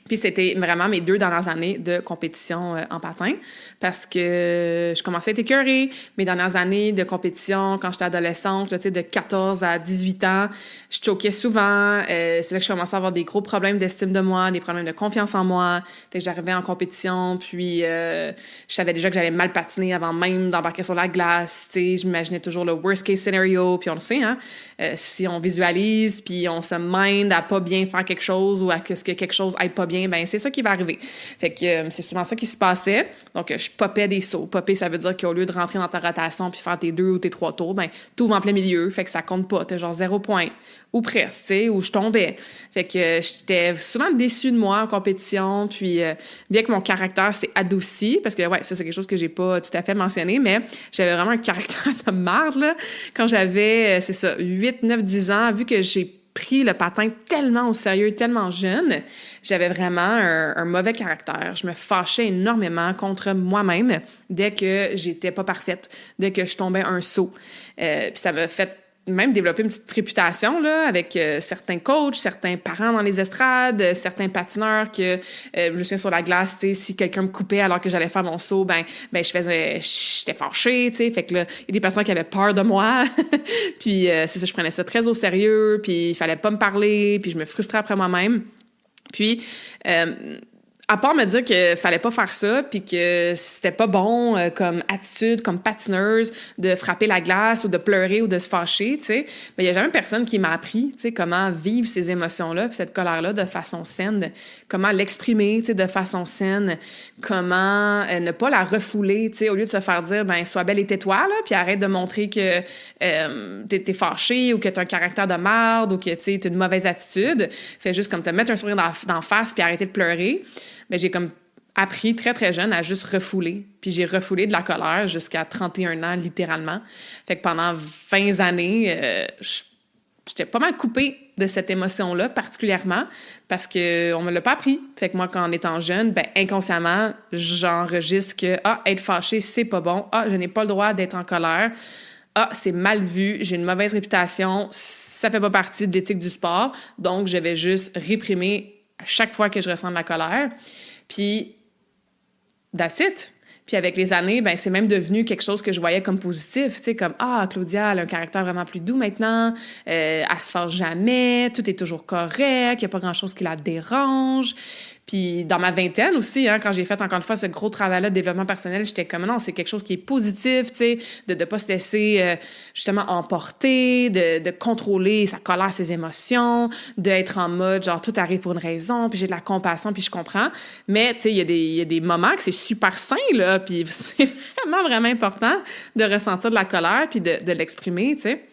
Puis c'était vraiment mes 2 dernières années de compétition en patin parce que je commençais à être écœurée. Mes dernières années de compétition, quand j'étais adolescente, là, tu sais, de 14 à 18 ans, je choquais souvent. C'est là que je commençais à avoir des gros problèmes d'estime de moi, des problèmes de confiance en moi. Fait que j'arrivais en compétition, puis je savais déjà que j'allais mal patiner avant même d'embarquer sur la glace. Tu sais, je m'imaginais toujours le worst case scenario. Puis on le sait, hein, si on visualise, puis on se mind à pas bien faire quelque chose ou à ce que quelque chose aille pas bien, ben c'est ça qui va arriver. Fait que c'est souvent ça qui se passait. Donc, je popais des sauts. Popper, ça veut dire qu'au lieu de rentrer dans ta rotation puis faire tes 2 ou tes 3 tours, ben t'ouvres en plein milieu. Fait que ça compte pas. T'as genre 0 point. Ou presque, tu sais, où je tombais. Fait que j'étais souvent déçue de moi en compétition. Puis, bien que mon caractère s'est adouci, parce que, ouais, ça, c'est quelque chose que j'ai pas tout à fait mentionné, mais j'avais vraiment un caractère de marde, là. Quand j'avais, c'est ça, 8, 9, 10 ans, vu que j'ai pris le patin tellement au sérieux, tellement jeune, j'avais vraiment un mauvais caractère. Je me fâchais énormément contre moi-même dès que j'étais pas parfaite, dès que je tombais un saut. Puis ça m'a fait même développer une petite réputation là, avec certains coachs, certains parents dans les estrades, certains patineurs que je me souviens sur la glace, tu sais, si quelqu'un me coupait alors que j'allais faire mon saut, ben j'étais fâchée, tu sais, fait que là, il y a des personnes qui avaient peur de moi, puis c'est ça, je prenais ça très au sérieux, puis il fallait pas me parler, puis je me frustrais après moi-même, puis à part me dire qu'il fallait pas faire ça puis que c'était pas bon comme attitude, comme patineuse, de frapper la glace ou de pleurer ou de se fâcher, tu sais, mais il y a jamais personne qui m'a appris, tu sais, comment vivre ces émotions-là puis cette colère-là de façon saine, comment l'exprimer, tu sais, de façon saine, comment ne pas la refouler, tu sais, au lieu de se faire dire, ben, sois belle et tais-toi, là, puis arrête de montrer que t'es fâché ou que t'as un caractère de marde ou que, tu sais, t'as une mauvaise attitude. Fais juste comme te mettre un sourire d'en face puis arrêter de pleurer. Mais j'ai comme appris très, très jeune à juste refouler. Puis j'ai refoulé de la colère jusqu'à 31 ans, littéralement. Fait que pendant 20 années, j'étais pas mal coupée de cette émotion-là, particulièrement, parce qu'on me l'a pas appris. Fait que moi, quand en étant jeune, ben inconsciemment, j'enregistre que « être fâché, c'est pas bon. Je n'ai pas le droit d'être en colère. C'est mal vu. J'ai une mauvaise réputation. Ça fait pas partie de l'éthique du sport. Donc, je vais juste réprimer à chaque fois que je ressens de la colère. » Puis, that's it. Puis avec les années, ben c'est même devenu quelque chose que je voyais comme positif, tu sais, comme Claudia, elle a un caractère vraiment plus doux maintenant, elle se fâche jamais, tout est toujours correct, il n'y a pas grand-chose qui la dérange. Puis dans ma vingtaine aussi, quand j'ai fait encore une fois ce gros travail-là de développement personnel, j'étais comme non, c'est quelque chose qui est positif, tu sais, de ne pas se laisser justement emporter, de contrôler sa colère, ses émotions, d'être en mode genre tout arrive pour une raison, puis j'ai de la compassion, puis je comprends. Mais tu sais, il y a des moments que c'est super sain, là, puis c'est vraiment, vraiment important de ressentir de la colère, puis de l'exprimer, tu sais.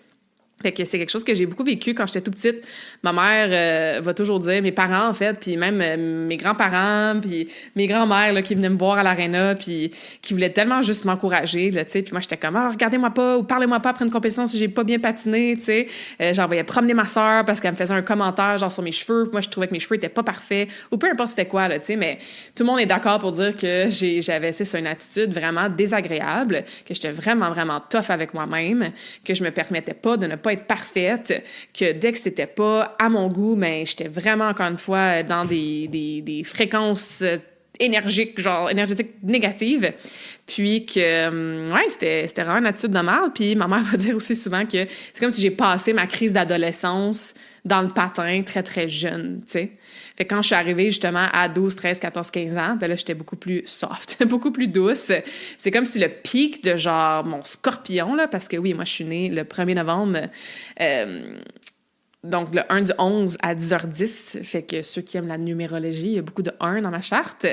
Fait que c'est quelque chose que j'ai beaucoup vécu quand j'étais tout petite. Ma mère va toujours dire, mes parents en fait, puis même mes grands-parents, puis mes grands-mères là, qui venaient me voir à l'aréna, puis qui voulaient tellement juste m'encourager, là, tu sais. Puis moi, j'étais comme, regardez-moi pas, ou parlez-moi pas après une compétition si j'ai pas bien patiné, tu sais. J'envoyais promener ma sœur parce qu'elle me faisait un commentaire genre sur mes cheveux, puis moi, je trouvais que mes cheveux étaient pas parfaits, ou peu importe c'était quoi, là, tu sais. Mais tout le monde est d'accord pour dire que j'avais, c'est une attitude vraiment désagréable, que j'étais vraiment, vraiment tough avec moi-même, que je me permettais pas de ne pas être parfaite, que dès que c'était pas à mon goût, ben j'étais vraiment, encore une fois, dans des fréquences énergiques négatives. Puis que, c'était vraiment une attitude de merde. Puis ma mère va dire aussi souvent que c'est comme si j'ai passé ma crise d'adolescence dans le patin très, très jeune, tu sais. Fait que quand je suis arrivée justement à 12, 13, 14, 15 ans, ben là, j'étais beaucoup plus soft, beaucoup plus douce. C'est comme si le pic de genre mon scorpion, là, parce que oui, moi, je suis née le 1er novembre, donc le 1 du 11 à 10h10, fait que ceux qui aiment la numérologie, il y a beaucoup de 1 dans ma charte.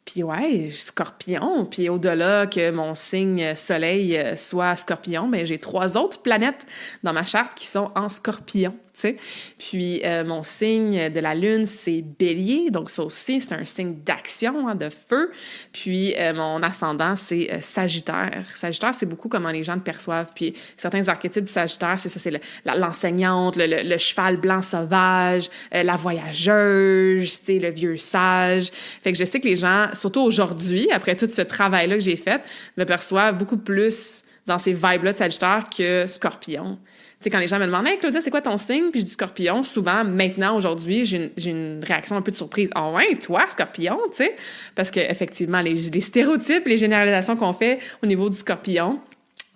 Puis ouais, Scorpion. Puis au-delà que mon signe soleil soit Scorpion, mais j'ai 3 autres planètes dans ma charte qui sont en Scorpion, tu sais. Puis mon signe de la Lune, c'est Bélier. Donc ça aussi, c'est un signe d'action, de feu. Puis mon ascendant, c'est Sagittaire. Sagittaire, c'est beaucoup comment les gens te perçoivent. Puis certains archétypes du Sagittaire, c'est ça, c'est l'enseignante, le cheval blanc sauvage, la voyageuse, tu sais, le vieux sage. Fait que je sais que les gens, surtout aujourd'hui, après tout ce travail-là que j'ai fait, me perçoivent beaucoup plus dans ces vibes-là de Sagittaire que Scorpion. Tu sais, quand les gens me demandent « Hey, Claudia, c'est quoi ton signe? » Puis je dis Scorpion. Souvent, maintenant, aujourd'hui, j'ai une réaction un peu de surprise. « Ah ouais, toi, Scorpion? » Tu sais, parce qu'effectivement, les stéréotypes, les généralisations qu'on fait au niveau du Scorpion,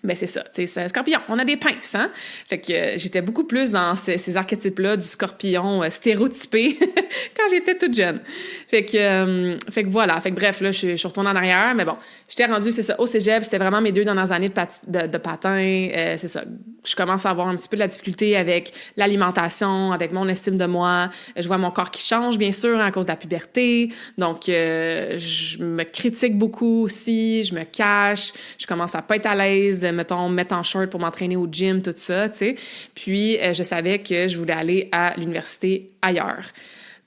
ben c'est ça, tu sais, c'est un scorpion. On a des pinces, hein? Fait que j'étais beaucoup plus dans ces archétypes-là du scorpion stéréotypé quand j'étais toute jeune. Fait que voilà. Fait que bref, là, je suis retournée en arrière. Mais bon, j'étais rendue, c'est ça, au cégep. C'était vraiment mes 2 dernières années de patin. C'est ça. Je commence à avoir un petit peu de la difficulté avec l'alimentation, avec mon estime de moi. Je vois mon corps qui change, bien sûr, à cause de la puberté. Donc, je me critique beaucoup aussi. Je me cache. Je commence à pas être à l'aise de mettons, mettre en short pour m'entraîner au gym, tout ça, tu sais. Puis, je savais que je voulais aller à l'université ailleurs.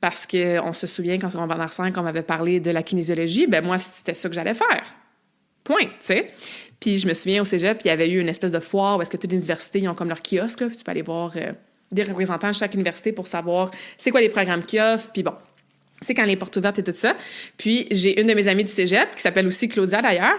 Parce qu'on se souvient, quand on va en 5, on m'avait parlé de la kinésiologie, ben moi, c'était ça que j'allais faire. Point, tu sais. Puis, je me souviens au cégep, il y avait eu une espèce de foire où est-ce que toutes les universités, ils ont comme leur kiosque, là, puis tu peux aller voir des représentants de chaque université pour savoir c'est quoi les programmes qu'ils offrent, puis bon. C'est quand les portes ouvertes et tout ça. Puis, j'ai une de mes amies du cégep, qui s'appelle aussi Claudia, d'ailleurs.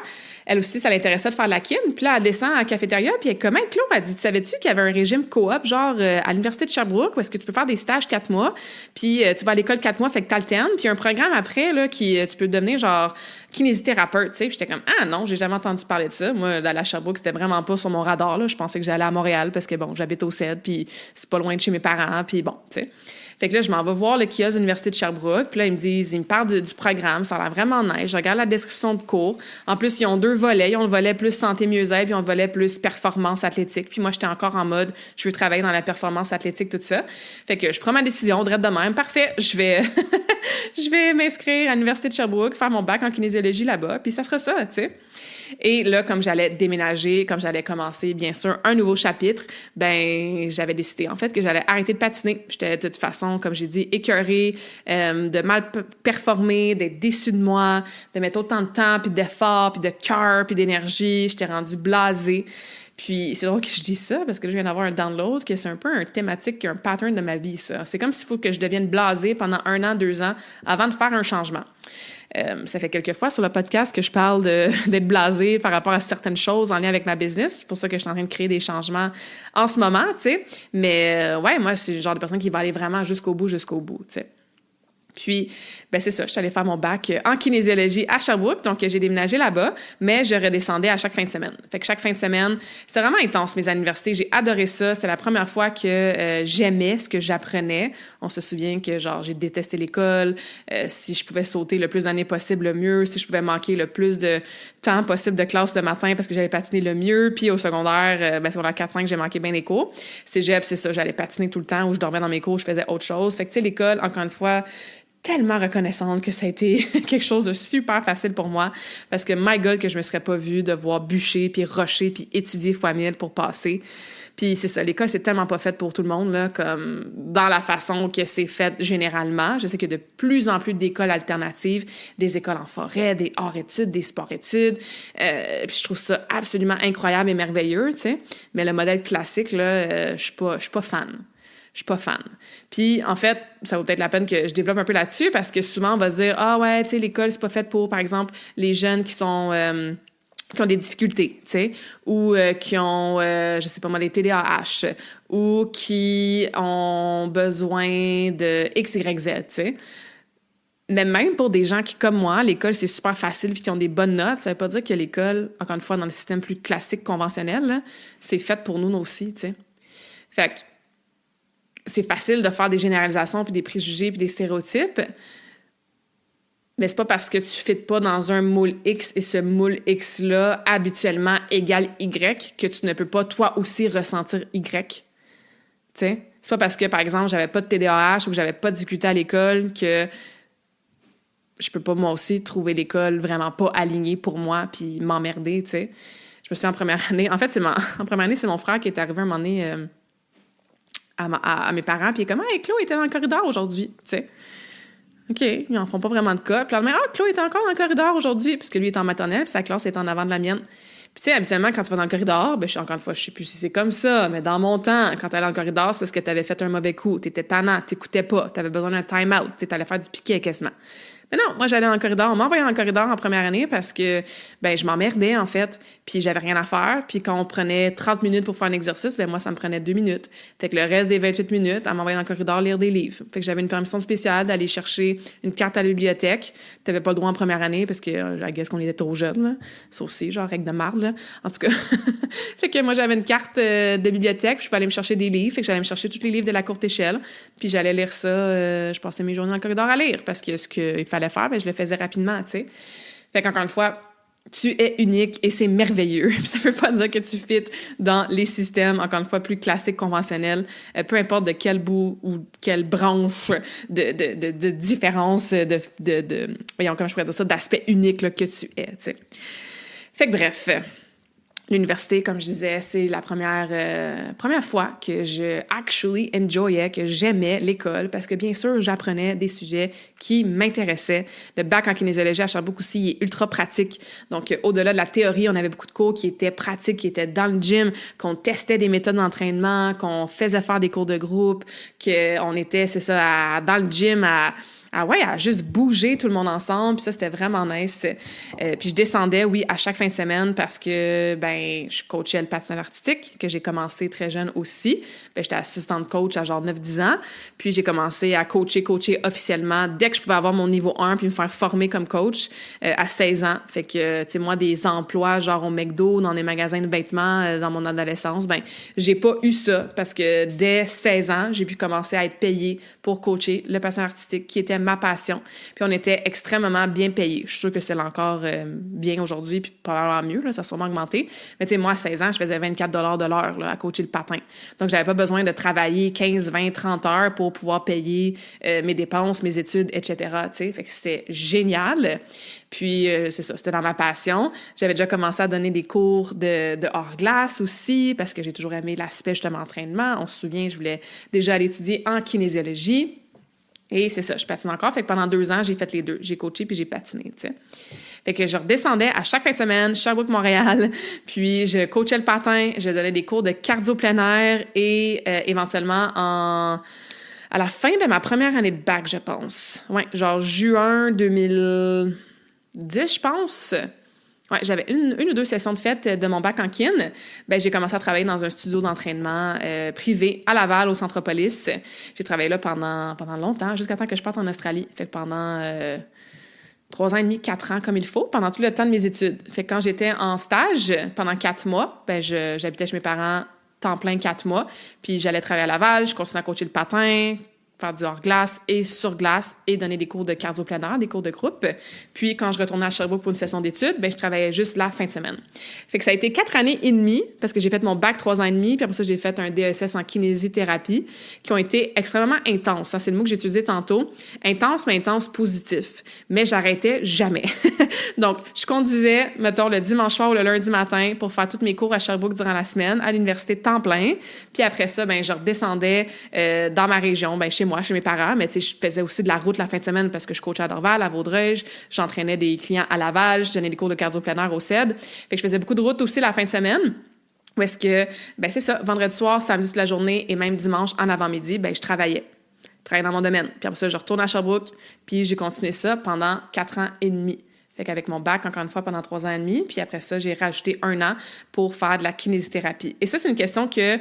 Elle aussi, ça l'intéressait de faire de la kin. Puis là, elle descend à la cafétéria, puis elle est comme, hey, Claude, elle dit, tu savais-tu qu'il y avait un régime coop, genre à l'Université de Sherbrooke, où est-ce que tu peux faire des stages 4 mois, puis tu vas à l'école 4 mois, fait que t'alternes, puis un programme après, là, qui tu peux devenir, genre, kinésithérapeute, tu sais. Puis j'étais comme, ah non, j'ai jamais entendu parler de ça. Moi, d'aller à Sherbrooke, c'était vraiment pas sur mon radar, là. Je pensais que j'allais à Montréal, parce que, bon, j'habite au CED, puis c'est pas loin de chez mes parents, puis bon, tu sais. Fait que là, je m'en vais voir le kiosque de l'Université de Sherbrooke. Puis là, ils me parlent du programme. Ça a l'air vraiment nice. Je regarde la description de cours. En plus, ils ont 2 volets. Ils ont le volet plus santé mieux-être, puis ils ont le volet plus performance athlétique. Puis moi, j'étais encore en mode, je veux travailler dans la performance athlétique, tout ça. Fait que je prends ma décision, direct de même. Parfait, je vais m'inscrire à l'Université de Sherbrooke, faire mon bac en kinésiologie là-bas. Puis ça sera ça, tu sais. Et là, comme j'allais déménager, comme j'allais commencer, bien sûr, un nouveau chapitre, ben j'avais décidé, en fait, que j'allais arrêter de patiner. J'étais de toute façon, comme j'ai dit, écœurée, de mal performer, d'être déçue de moi, de mettre autant de temps, puis d'effort, puis de cœur, puis d'énergie. J'étais rendue blasée. Puis c'est drôle que je dis ça parce que là, je viens d'avoir un download que c'est un peu un thématique, un pattern de ma vie, ça. C'est comme s'il faut que je devienne blasée pendant 1 an, 2 ans avant de faire un changement. Ça fait quelques fois sur le podcast que je parle d'être blasée par rapport à certaines choses en lien avec ma business. C'est pour ça que je suis en train de créer des changements en ce moment, tu sais. Mais ouais, moi, c'est le genre de personne qui va aller vraiment jusqu'au bout, tu sais. Puis, ben c'est ça, je suis allée faire mon bac en kinésiologie à Sherbrooke, donc j'ai déménagé là-bas, mais je redescendais à chaque fin de semaine. Fait que chaque fin de semaine, c'était vraiment intense, mes universités. J'ai adoré ça. C'était la première fois que j'aimais ce que j'apprenais. On se souvient que, genre, j'ai détesté l'école. Si je pouvais sauter le plus d'années possible, le mieux. Si je pouvais manquer le plus de temps possible de classe le matin parce que j'allais patiner le mieux. Puis au secondaire, secondaire 4-5, j'ai manqué bien des cours. Cégep, c'est ça, j'allais patiner tout le temps, où je dormais dans mes cours, je faisais autre chose. Fait que, tu sais, l'école, encore une fois, tellement reconnaissante que ça a été quelque chose de super facile pour moi parce que, my God, que je me serais pas vue devoir bûcher, puis rusher, puis étudier fois 1000 pour passer. Puis c'est ça, l'école, c'est tellement pas fait pour tout le monde, là, comme dans la façon que c'est fait généralement. Je sais qu'il y a de plus en plus d'écoles alternatives, des écoles en forêt, des hors-études, des sports-études. Puis je trouve ça absolument incroyable et merveilleux, tu sais. Mais le modèle classique, là, je suis pas fan. Je suis pas fan. Puis, en fait, ça vaut peut-être la peine que je développe un peu là-dessus parce que souvent, on va dire « Ah ouais, tu sais, l'école, c'est pas fait pour, par exemple, les jeunes qui ont des difficultés, tu sais, ou qui ont, je sais pas moi, des TDAH, ou qui ont besoin de X, Y, Z, tu sais. » Mais même pour des gens qui, comme moi, l'école, c'est super facile puis qui ont des bonnes notes, ça veut pas dire que l'école, encore une fois, dans le système plus classique, conventionnel, là, c'est fait pour nous aussi, tu sais. Fait que c'est facile de faire des généralisations, puis des préjugés, puis des stéréotypes, mais c'est pas parce que tu fites pas dans un moule X et ce moule X-là, habituellement, égale Y, que tu ne peux pas, toi aussi, ressentir Y. Tu sais? C'est pas parce que, par exemple, j'avais pas de TDAH ou que j'avais pas de difficulté à l'école que je peux pas, moi aussi, trouver l'école vraiment pas alignée pour moi puis m'emmerder, tu sais. Je me suis en première année... En fait, en première année, c'est mon frère qui est arrivé un moment donné... à mes parents, puis il est comme « Hey, Chloé était dans le corridor aujourd'hui », tu sais. OK, ils en font pas vraiment de cas. Puis là, « Ah, Chloé était encore dans le corridor aujourd'hui », parce que lui est en maternelle, puis sa classe est en avant de la mienne. Puis tu sais, habituellement, quand tu vas dans le corridor, ben encore une fois, je sais plus si c'est comme ça, mais dans mon temps, quand t'allais dans le corridor, c'est parce que t'avais fait un mauvais coup, t'étais tannant, t'écoutais pas, t'avais besoin d'un time-out, t'allais faire du piquet quasiment. Mais non, moi, j'allais dans le corridor. On m'envoyait dans le corridor en première année parce que, je m'emmerdais, en fait, puis j'avais rien à faire. Puis quand on prenait 30 minutes pour faire un exercice, moi, ça me prenait 2 minutes. Fait que le reste des 28 minutes, on m'envoyait dans le corridor lire des livres. Fait que j'avais une permission spéciale d'aller chercher une carte à la bibliothèque. T'avais pas le droit en première année parce que, I guess qu'on était trop jeunes, là. Ça aussi, genre, règle de marde, là. En tout cas. Fait que moi, j'avais une carte de bibliothèque, puis je pouvais aller me chercher des livres. Fait que j'allais me chercher tous les livres de la courte échelle. Puis j'allais lire ça. Je passais mes journées dans le corridor à lire parce que ce qu'il fallait faire, je le faisais rapidement, tu sais. Fait qu'encore une fois, tu es unique et c'est merveilleux. Ça veut pas dire que tu fites dans les systèmes, encore une fois, plus classiques, conventionnels, peu importe de quel bout ou quelle branche de différence, voyons, comment je pourrais dire ça, d'aspect unique là, que tu es, tu sais. Fait que bref... L'université, comme je disais, c'est la première fois que je actually enjoyais, que j'aimais l'école, parce que bien sûr, j'apprenais des sujets qui m'intéressaient. Le bac en kinésiologie à Sherbrooke aussi, il est ultra pratique. Donc, au-delà de la théorie, on avait beaucoup de cours qui étaient pratiques, qui étaient dans le gym, qu'on testait des méthodes d'entraînement, qu'on faisait faire des cours de groupe, qu'on était, c'est ça, dans le gym à juste bouger tout le monde ensemble. Puis ça, c'était vraiment nice. Puis je descendais, oui, à chaque fin de semaine parce que, je coachais le patinage artistique, que j'ai commencé très jeune aussi. J'étais assistante coach à genre 9-10 ans. Puis j'ai commencé à coacher officiellement dès que je pouvais avoir mon niveau 1 puis me faire former comme coach à 16 ans. Fait que, tu sais, moi, des emplois genre au McDo, dans des magasins de vêtements dans mon adolescence, j'ai pas eu ça parce que dès 16 ans, j'ai pu commencer à être payée pour coacher le patinage artistique qui était ma passion. Puis on était extrêmement bien payés. Je suis sûre que c'est encore bien aujourd'hui, puis probablement mieux, là, ça a sûrement augmenté. Mais tu sais, moi, à 16 ans, je faisais 24 $ de l'heure là, à coacher le patin. Donc, j'avais pas besoin de travailler 15, 20, 30 heures pour pouvoir payer mes dépenses, mes études, etc. Tu sais, fait que c'était génial. Puis, c'est ça, c'était dans ma passion. J'avais déjà commencé à donner des cours de hors-glace aussi, parce que j'ai toujours aimé l'aspect, justement, entraînement. On se souvient, je voulais déjà aller étudier en kinésiologie. Et c'est ça, je patine encore. Fait que pendant 2 ans, j'ai fait les deux. J'ai coaché puis j'ai patiné, tu sais. Fait que je redescendais à chaque fin de semaine, Sherbrooke, Montréal, puis je coachais le patin, je donnais des cours de cardio plein air et éventuellement à la fin de ma première année de bac, je pense. Ouais, genre juin 2010, je pense. Ouais, j'avais une ou deux sessions de fête de mon bac en kin. Ben, j'ai commencé à travailler dans un studio d'entraînement privé à Laval, au Centropolis. J'ai travaillé là pendant longtemps, jusqu'à temps que je parte en Australie. Fait que pendant 3 ans et demi, 4 ans comme il faut, pendant tout le temps de mes études. Fait que quand j'étais en stage, pendant 4 mois, ben j'habitais chez mes parents temps plein 4 mois. Puis j'allais travailler à Laval, je continuais à coacher le patin, faire du hors-glace et sur glace et donner des cours de cardio plein air, des cours de groupe. Puis, quand je retournais à Sherbrooke pour une session d'études, ben je travaillais juste la fin de semaine. Fait que ça a été 4 années et demie, parce que j'ai fait mon bac 3 ans et demi, puis après ça, j'ai fait un DSS en kinésithérapie, qui ont été extrêmement intenses. Ça, c'est le mot que j'ai utilisé tantôt. Intense, mais intense positif. Mais j'arrêtais jamais. Donc, je conduisais, mettons, le dimanche soir ou le lundi matin pour faire tous mes cours à Sherbrooke durant la semaine, à l'université de temps plein. Puis après ça, ben je redescendais dans ma région, ben chez moi, chez mes parents, mais tu sais, je faisais aussi de la route la fin de semaine parce que je coachais à Dorval, à Vaudreuil, j'entraînais des clients à Laval, je donnais des cours de cardio plein air au CED. Fait que je faisais beaucoup de route aussi la fin de semaine. Où est-ce que, ben c'est ça, vendredi soir, samedi toute la journée et même dimanche en avant-midi, ben je travaillais dans mon domaine. Puis après ça, je retourne à Sherbrooke, puis j'ai continué ça pendant 4 ans et demi. Fait qu'avec mon bac, encore une fois, pendant 3 ans et demi. Puis après ça, j'ai rajouté 1 an pour faire de la kinésithérapie. Et ça, c'est une question que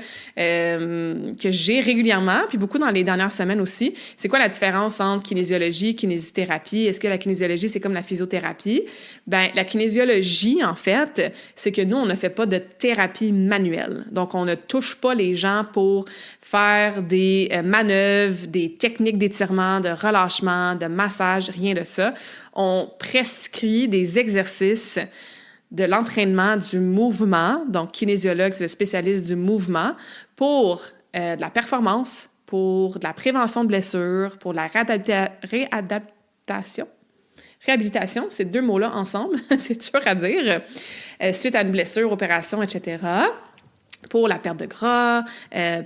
j'ai régulièrement, puis beaucoup dans les dernières semaines aussi. C'est quoi la différence entre kinésiologie et kinésithérapie? Est-ce que la kinésiologie, c'est comme la physiothérapie? Ben, la kinésiologie, en fait, c'est que nous, on ne fait pas de thérapie manuelle. Donc, on ne touche pas les gens pour faire des manœuvres, des techniques d'étirement, de relâchement, de massage, rien de ça. On prescrit des exercices de l'entraînement du mouvement, donc kinésiologue, c'est le spécialiste du mouvement, pour de la performance, pour de la prévention de blessures, pour de la réhabilitation, ces 2 mots-là ensemble, c'est dur à dire, suite à une blessure, opération, etc., pour la perte de gras,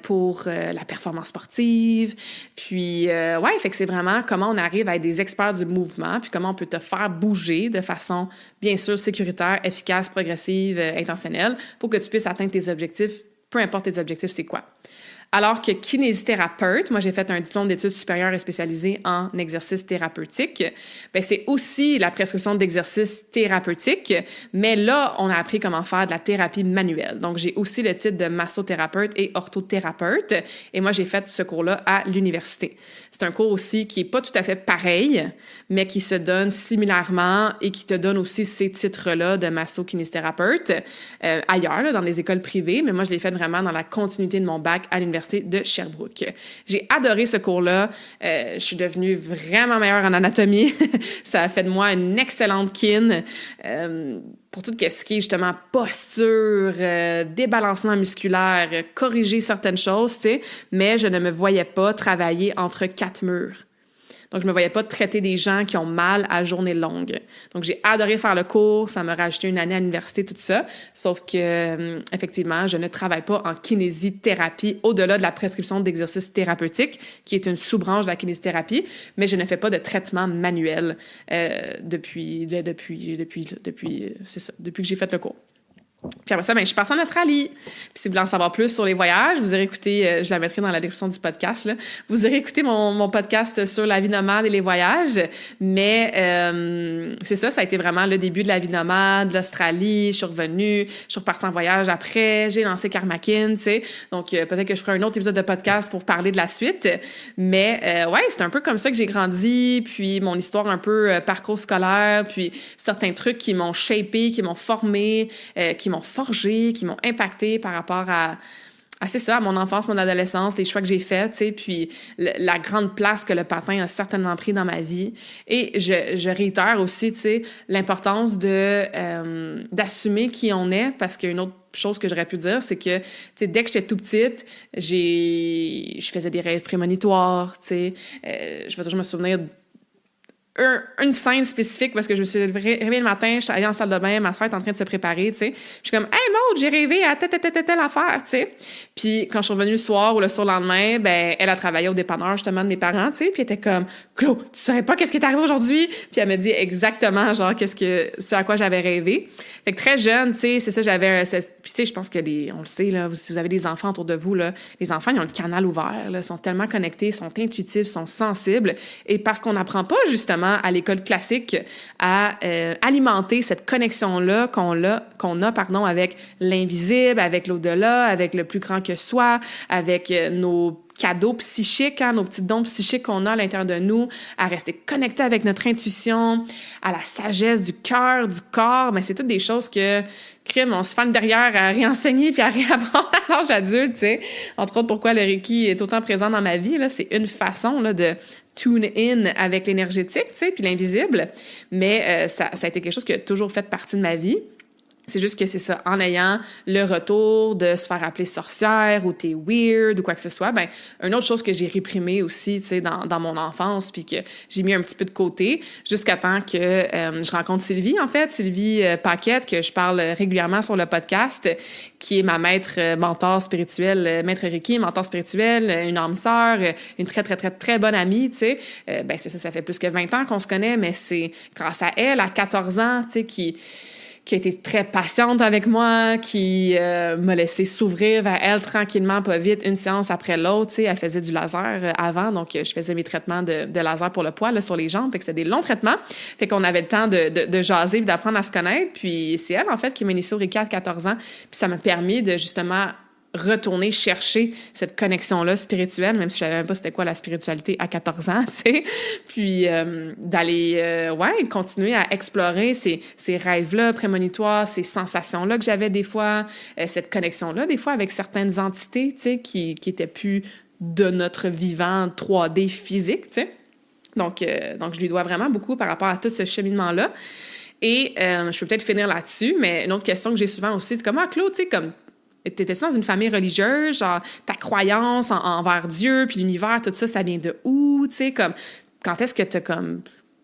pour la performance sportive. Puis, ouais, fait que c'est vraiment comment on arrive à être des experts du mouvement, puis comment on peut te faire bouger de façon, bien sûr, sécuritaire, efficace, progressive, intentionnelle, pour que tu puisses atteindre tes objectifs, peu importe tes objectifs, c'est quoi. Alors que kinésithérapeute, moi, j'ai fait un diplôme d'études supérieures et spécialisé en exercice thérapeutique. Bien, c'est aussi la prescription d'exercices thérapeutiques, mais là, on a appris comment faire de la thérapie manuelle. Donc, j'ai aussi le titre de massothérapeute et orthothérapeute, et moi, j'ai fait ce cours-là à l'université. C'est un cours aussi qui est pas tout à fait pareil, mais qui se donne similairement et qui te donne aussi ces titres-là de masso-kinésithérapeute ailleurs, là, dans les écoles privées, mais moi, je l'ai fait vraiment dans la continuité de mon bac à l'université de Sherbrooke. J'ai adoré ce cours-là. Je suis devenue vraiment meilleure en anatomie. Ça a fait de moi une excellente kin pour tout ce qui est justement posture, débalancement musculaire, corriger certaines choses, tu sais, mais je ne me voyais pas travailler entre 4 murs. Donc, je me voyais pas traiter des gens qui ont mal à journée longue. Donc, j'ai adoré faire le cours. Ça m'a rajouté une année à l'université, tout ça. Sauf que, effectivement, je ne travaille pas en kinésithérapie au-delà de la prescription d'exercices thérapeutiques, qui est une sous-branche de la kinésithérapie, mais je ne fais pas de traitement manuel depuis que j'ai fait le cours. Puis après ça, ben, je suis partie en Australie. Puis si vous voulez en savoir plus sur les voyages, vous irez écouter, je la mettrai dans la description du podcast, là. Vous irez écouter mon podcast sur la vie nomade et les voyages. Mais c'est ça a été vraiment le début de la vie nomade, l'Australie. Je suis revenue, je suis repartie en voyage après, j'ai lancé Karmakin, tu sais. Donc peut-être que je ferai un autre épisode de podcast pour parler de la suite. Mais ouais, c'est un peu comme ça que j'ai grandi, puis mon histoire un peu parcours scolaire, puis certains trucs qui m'ont shapé, qui m'ont formé, qui m'ont forgé, qui m'ont impacté par rapport à c'est ça, à mon enfance, mon adolescence, les choix que j'ai faits, tu sais, puis la grande place que le patin a certainement pris dans ma vie. Et je réitère aussi, tu sais, l'importance d'assumer qui on est, parce qu'il y a une autre chose que j'aurais pu dire, c'est que, tu sais, dès que j'étais tout petite, je faisais des rêves prémonitoires, tu sais, je vais toujours me souvenir une scène spécifique parce que je me suis réveillée le matin, je suis allée en salle de bain, ma soeur est en train de se préparer, tu sais. Je suis comme « Hey Maud, j'ai rêvé à telle affaire », tu sais. Puis quand je suis revenue le soir ou le surlendemain, ben elle a travaillé au dépanneur justement de mes parents, tu sais, puis elle était comme « Claude, tu savais pas qu'est-ce qui est arrivé aujourd'hui? » Puis elle me dit exactement genre ce à quoi j'avais rêvé. Fait que très jeune, tu sais, c'est ça, j'avais puis tu sais, je pense que on le sait là, si vous avez des enfants autour de vous là, les enfants ils ont le canal ouvert, là, sont tellement connectés, sont intuitifs, sont sensibles, et parce qu'on n'apprend pas justement à l'école classique à alimenter cette connexion-là qu'on a avec l'invisible, avec l'au-delà, avec le plus grand que soi, avec nos cadeaux psychiques, nos petits dons psychiques qu'on a à l'intérieur de nous, à rester connecté avec notre intuition, à la sagesse du cœur, du corps. Mais c'est toutes des choses que, crime, on se fend derrière à réenseigner puis à réapprendre à l'âge adulte, tu sais. Entre autres, pourquoi le Reiki est autant présent dans ma vie, là, c'est une façon là, de tune in avec l'énergétique, tu sais, puis l'invisible. Mais ça a été quelque chose qui a toujours fait partie de ma vie. C'est juste que c'est ça, en ayant le retour de se faire appeler sorcière ou t'es weird ou quoi que ce soit, ben une autre chose que j'ai réprimée aussi, tu sais, dans mon enfance puis que j'ai mis un petit peu de côté jusqu'à temps que je rencontre Sylvie, en fait, Sylvie Paquette, que je parle régulièrement sur le podcast, qui est ma maître mentor spirituelle, maître Reiki, mentor spirituel, une âme sœur, une très, très, très, très bonne amie, tu sais. Ben c'est ça fait plus que 20 ans qu'on se connaît, mais c'est grâce à elle, à 14 ans, tu sais, qui a été très patiente avec moi, qui m'a laissé s'ouvrir vers elle tranquillement, pas vite, une séance après l'autre. Tu sais, elle faisait du laser avant, donc je faisais mes traitements de laser pour le poids là, sur les jambes, fait que c'était des longs traitements. Fait qu'on avait le temps de jaser et d'apprendre à se connaître. Puis c'est elle, en fait, qui m'a initiée au Reiki à 14 ans. Puis ça m'a permis de, justement, retourner chercher cette connexion-là spirituelle, même si je savais même pas c'était quoi la spiritualité à 14 ans, tu sais. Puis d'aller, continuer à explorer ces rêves-là prémonitoires, ces sensations-là que j'avais des fois, cette connexion-là, des fois avec certaines entités, tu sais, qui étaient plus de notre vivant 3D physique, tu sais. Donc, je lui dois vraiment beaucoup par rapport à tout ce cheminement-là. Et je peux peut-être finir là-dessus, mais une autre question que j'ai souvent aussi, c'est comment, Claude, tu sais, comme t'étais-tu dans une famille religieuse, genre ta croyance envers Dieu, puis l'univers, tout ça, ça vient de où, tu sais, comme quand est-ce que t'as comme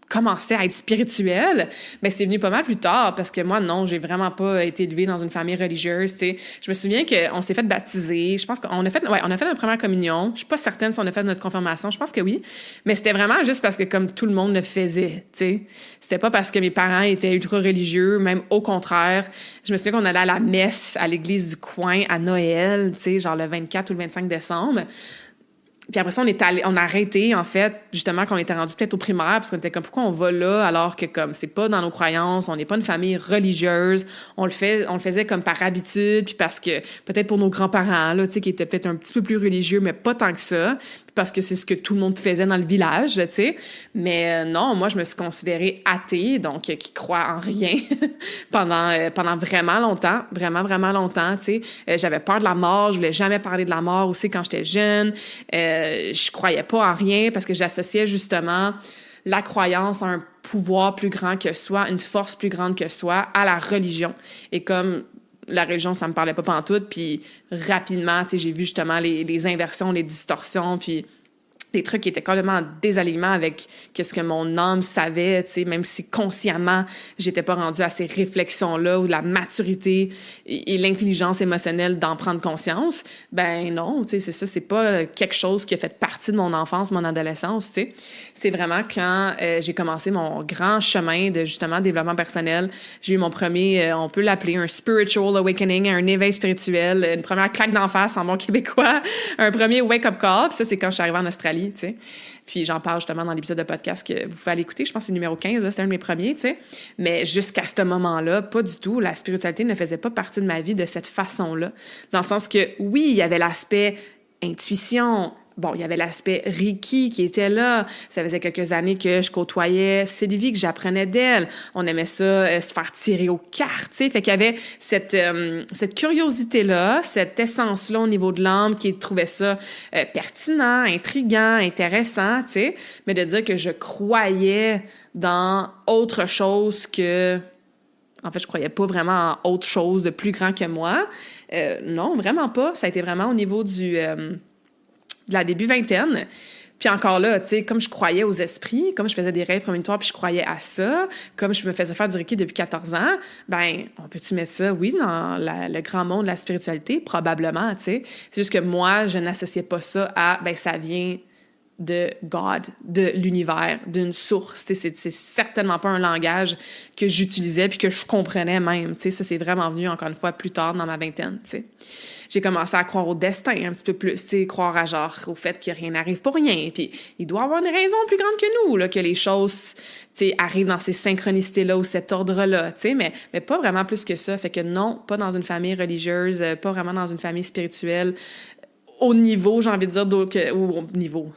commencé à être spirituel? Ben c'est venu pas mal plus tard, parce que moi, non, j'ai vraiment pas été élevée dans une famille religieuse, tu sais. Je me souviens qu'on s'est fait baptiser, je pense qu'on a fait notre première communion, je suis pas certaine si on a fait notre confirmation, je pense que oui, mais c'était vraiment juste parce que comme tout le monde le faisait, tu sais. C'était pas parce que mes parents étaient ultra religieux, même au contraire. Je me souviens qu'on allait à la messe à l'église du coin à Noël, tu sais, genre le 24 ou le 25 décembre. Puis après ça, on a arrêté, en fait, justement, quand on était rendu peut-être au primaire, parce qu'on était comme, pourquoi on va là, alors que, comme, c'est pas dans nos croyances, on n'est pas une famille religieuse, on le faisait comme par habitude, puis parce que, peut-être pour nos grands-parents, là, tu sais, qui étaient peut-être un petit peu plus religieux, mais pas tant que ça, puis parce que c'est ce que tout le monde faisait dans le village, tu sais. Mais non, moi, je me suis considérée athée, donc, qui croit en rien, pendant vraiment longtemps, vraiment, vraiment longtemps, tu sais. J'avais peur de la mort, je voulais jamais parler de la mort aussi quand j'étais jeune. Je croyais pas en rien parce que j'associais justement la croyance à un pouvoir plus grand que soi, une force plus grande que soi, à la religion. Et comme la religion, ça me parlait pas pantoute, puis rapidement, tu sais, j'ai vu justement les inversions, les distorsions, puis des trucs qui étaient complètement en désalignement avec ce que mon âme savait, tu sais, même si consciemment, j'étais pas rendue à ces réflexions-là ou de la maturité et l'intelligence émotionnelle d'en prendre conscience. Ben non, tu sais, c'est ça, c'est pas quelque chose qui a fait partie de mon enfance, mon adolescence, tu sais. C'est vraiment quand j'ai commencé mon grand chemin de, justement, développement personnel. J'ai eu mon premier, on peut l'appeler un spiritual awakening, un éveil spirituel, une première claque d'en face en bon québécois, un premier wake-up call, puis ça, c'est quand je suis arrivée en Australie, tu sais. Puis j'en parle justement dans l'épisode de podcast que vous pouvez aller écouter. Je pense que c'est le numéro 15, là, c'était un de mes premiers, tu sais. Mais jusqu'à ce moment-là, pas du tout. La spiritualité ne faisait pas partie de ma vie de cette façon-là. Dans le sens que, oui, il y avait l'aspect intuition. Bon, il y avait l'aspect Reiki qui était là. Ça faisait quelques années que je côtoyais Sylvie, que j'apprenais d'elle. On aimait ça, se faire tirer aux cartes, tu sais. Fait qu'il y avait cette curiosité-là, cette essence-là au niveau de l'âme qui trouvait ça pertinent, intriguant, intéressant, tu sais. Mais de dire que je croyais dans autre chose que... En fait, je croyais pas vraiment en autre chose de plus grand que moi. Non, vraiment pas. Ça a été vraiment au niveau de la début vingtaine. Puis encore là, tu sais, comme je croyais aux esprits, comme je faisais des rêves prémonitoires puis je croyais à ça, comme je me faisais faire du Reiki depuis 14 ans, ben on peut-tu mettre ça, oui, dans le grand monde de la spiritualité? Probablement, tu sais. C'est juste que moi, je n'associais pas ça à, ben ça vient de God, de l'univers, d'une source. C'est certainement pas un langage que j'utilisais puis que je comprenais même. Ça, c'est vraiment venu, encore une fois, plus tard dans ma vingtaine. T'sais. J'ai commencé à croire au destin un petit peu plus, croire à genre au fait que rien n'arrive pour rien. Puis il doit y avoir une raison plus grande que nous, là, que les choses arrivent dans ces synchronicités-là ou cet ordre-là. Mais pas vraiment plus que ça. Fait que non, pas dans une famille religieuse, pas vraiment dans une famille spirituelle. Au niveau, j'ai envie de dire, ou au niveau...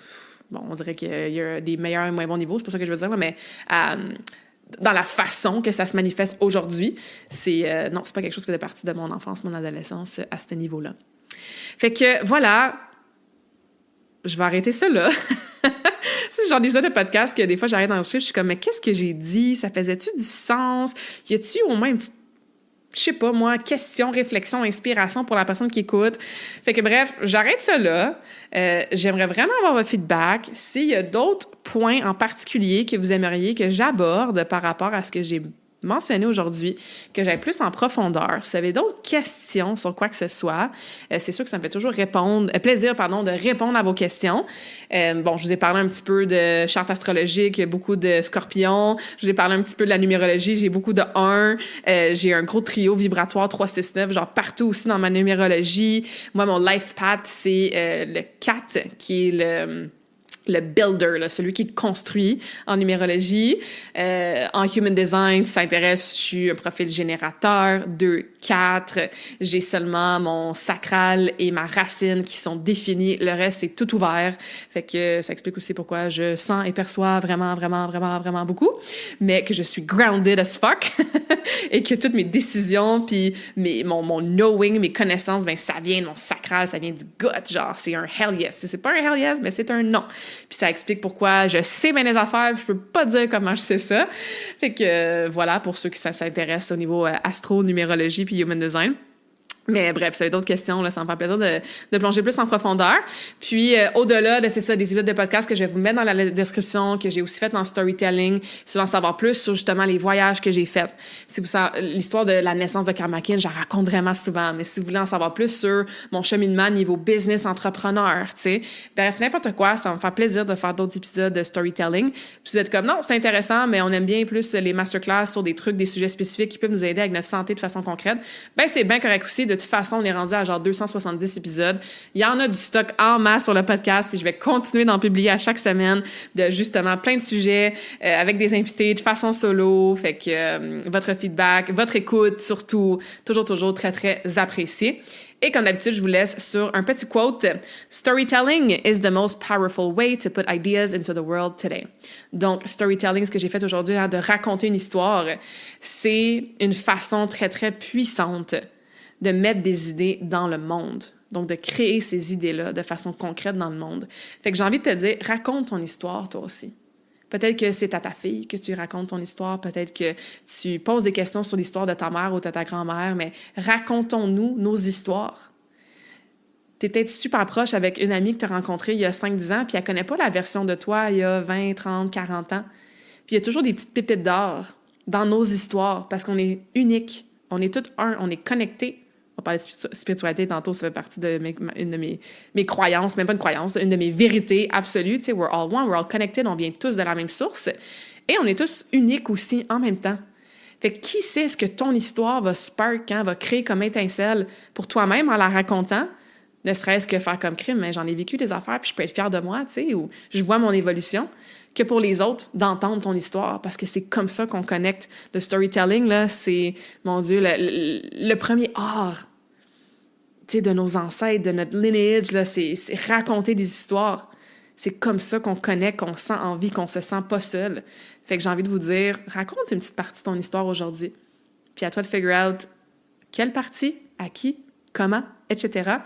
Bon, on dirait qu'il y a des meilleurs et moins bons niveaux, c'est pas ça que je veux dire, mais dans la façon que ça se manifeste aujourd'hui, non, c'est pas quelque chose qui faisait partie de mon enfance, mon adolescence, à ce niveau-là. Fait que, voilà, je vais arrêter ça là. C'est genre d'épisode de podcast que des fois, j'arrête d'enregistrer, je suis comme, mais qu'est-ce que j'ai dit? Ça faisait-tu du sens? Y a-tu au moins une petite, je sais pas moi, question, réflexion, inspiration pour la personne qui écoute. Fait que bref, j'arrête ça là. J'aimerais vraiment avoir votre feedback. S'il y a d'autres points en particulier que vous aimeriez que j'aborde par rapport à ce que j'ai mentionné aujourd'hui, que j'aille plus en profondeur. Si vous avez d'autres questions sur quoi que ce soit, c'est sûr que ça me fait toujours plaisir de répondre à vos questions. Bon, je vous ai parlé un petit peu de charte astrologique, beaucoup de scorpions. Je vous ai parlé un petit peu de la numérologie, j'ai beaucoup de 1. J'ai un gros trio vibratoire 3-6-9, genre partout aussi dans ma numérologie. Moi, mon life path, c'est le 4, qui est le builder, là, celui qui construit en numérologie. En human design, si ça intéresse, je suis un profil générateur, 2, 4. J'ai seulement mon sacral et ma racine qui sont définis. Le reste, c'est tout ouvert. Fait que ça explique aussi pourquoi je sens et perçois vraiment, vraiment, vraiment, vraiment beaucoup, mais que je suis grounded as fuck et que toutes mes décisions puis mon knowing, mes connaissances, ben ça vient de mon sacral, ça vient du gut, genre c'est un hell yes. C'est pas un hell yes, mais c'est un non. Puis ça explique pourquoi je sais bien les affaires, puis je peux pas dire comment je sais ça. Fait que voilà, pour ceux qui s'intéressent au niveau astro, numérologie puis human design. Mais bref, si vous avez d'autres questions, là, ça me fait plaisir de plonger plus en profondeur. Puis, au-delà de, c'est ça, des épisodes de podcast que je vais vous mettre dans la description, que j'ai aussi fait dans Storytelling, sur en savoir plus sur justement les voyages que j'ai faits. Si vous savez, l'histoire de la naissance de Karmakin, j'en raconte vraiment souvent. Mais si vous voulez en savoir plus sur mon cheminement niveau business entrepreneur, tu sais, bref, n'importe quoi, ça va me faire plaisir de faire d'autres épisodes de Storytelling. Puis vous êtes comme, non, c'est intéressant, mais on aime bien plus les masterclass sur des trucs, des sujets spécifiques qui peuvent nous aider avec notre santé de façon concrète. Ben, c'est bien correct aussi. De toute façon, on est rendu à genre 270 épisodes. Il y en a du stock en masse sur le podcast, puis je vais continuer d'en publier à chaque semaine de justement plein de sujets avec des invités de façon solo. Fait que votre feedback, votre écoute, surtout, toujours très, très apprécié. Et comme d'habitude, je vous laisse sur un petit quote. Storytelling is the most powerful way to put ideas into the world today. Donc, storytelling, ce que j'ai fait aujourd'hui, de raconter une histoire, c'est une façon très, très puissante de mettre des idées dans le monde. Donc, de créer ces idées-là de façon concrète dans le monde. Fait que j'ai envie de te dire, raconte ton histoire, toi aussi. Peut-être que c'est à ta fille que tu racontes ton histoire. Peut-être que tu poses des questions sur l'histoire de ta mère ou de ta grand-mère, mais racontons-nous nos histoires. Tu es peut-être super proche avec une amie que tu as rencontrée il y a 5-10 ans, puis elle connaît pas la version de toi il y a 20, 30, 40 ans. Puis il y a toujours des petites pépites d'or dans nos histoires parce qu'on est uniques. On est tous un, on est connectés. On parlait de spiritualité tantôt, ça fait partie de une de mes croyances, même pas une croyance, une de mes vérités absolues. Tu sais, we're all one, we're all connected, on vient tous de la même source. Et on est tous uniques aussi en même temps. Fait que qui sait ce que ton histoire va spark, va créer comme étincelle pour toi-même en la racontant, ne serait-ce que faire comme crime, mais j'en ai vécu des affaires puis je peux être fière de moi, tu sais, ou je vois mon évolution, que pour les autres, d'entendre ton histoire, parce que c'est comme ça qu'on connecte. Le storytelling, là, c'est, mon Dieu, le premier art, tu sais, de nos ancêtres, de notre lineage, là, c'est raconter des histoires. C'est comme ça qu'on connecte, qu'on sent envie, qu'on se sent pas seul. Fait que j'ai envie de vous dire, raconte une petite partie de ton histoire aujourd'hui. Puis à toi de figure out quelle partie, à qui, comment, etc.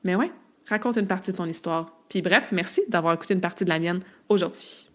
Mais ouais, raconte une partie de ton histoire. Puis bref, merci d'avoir écouté une partie de la mienne aujourd'hui.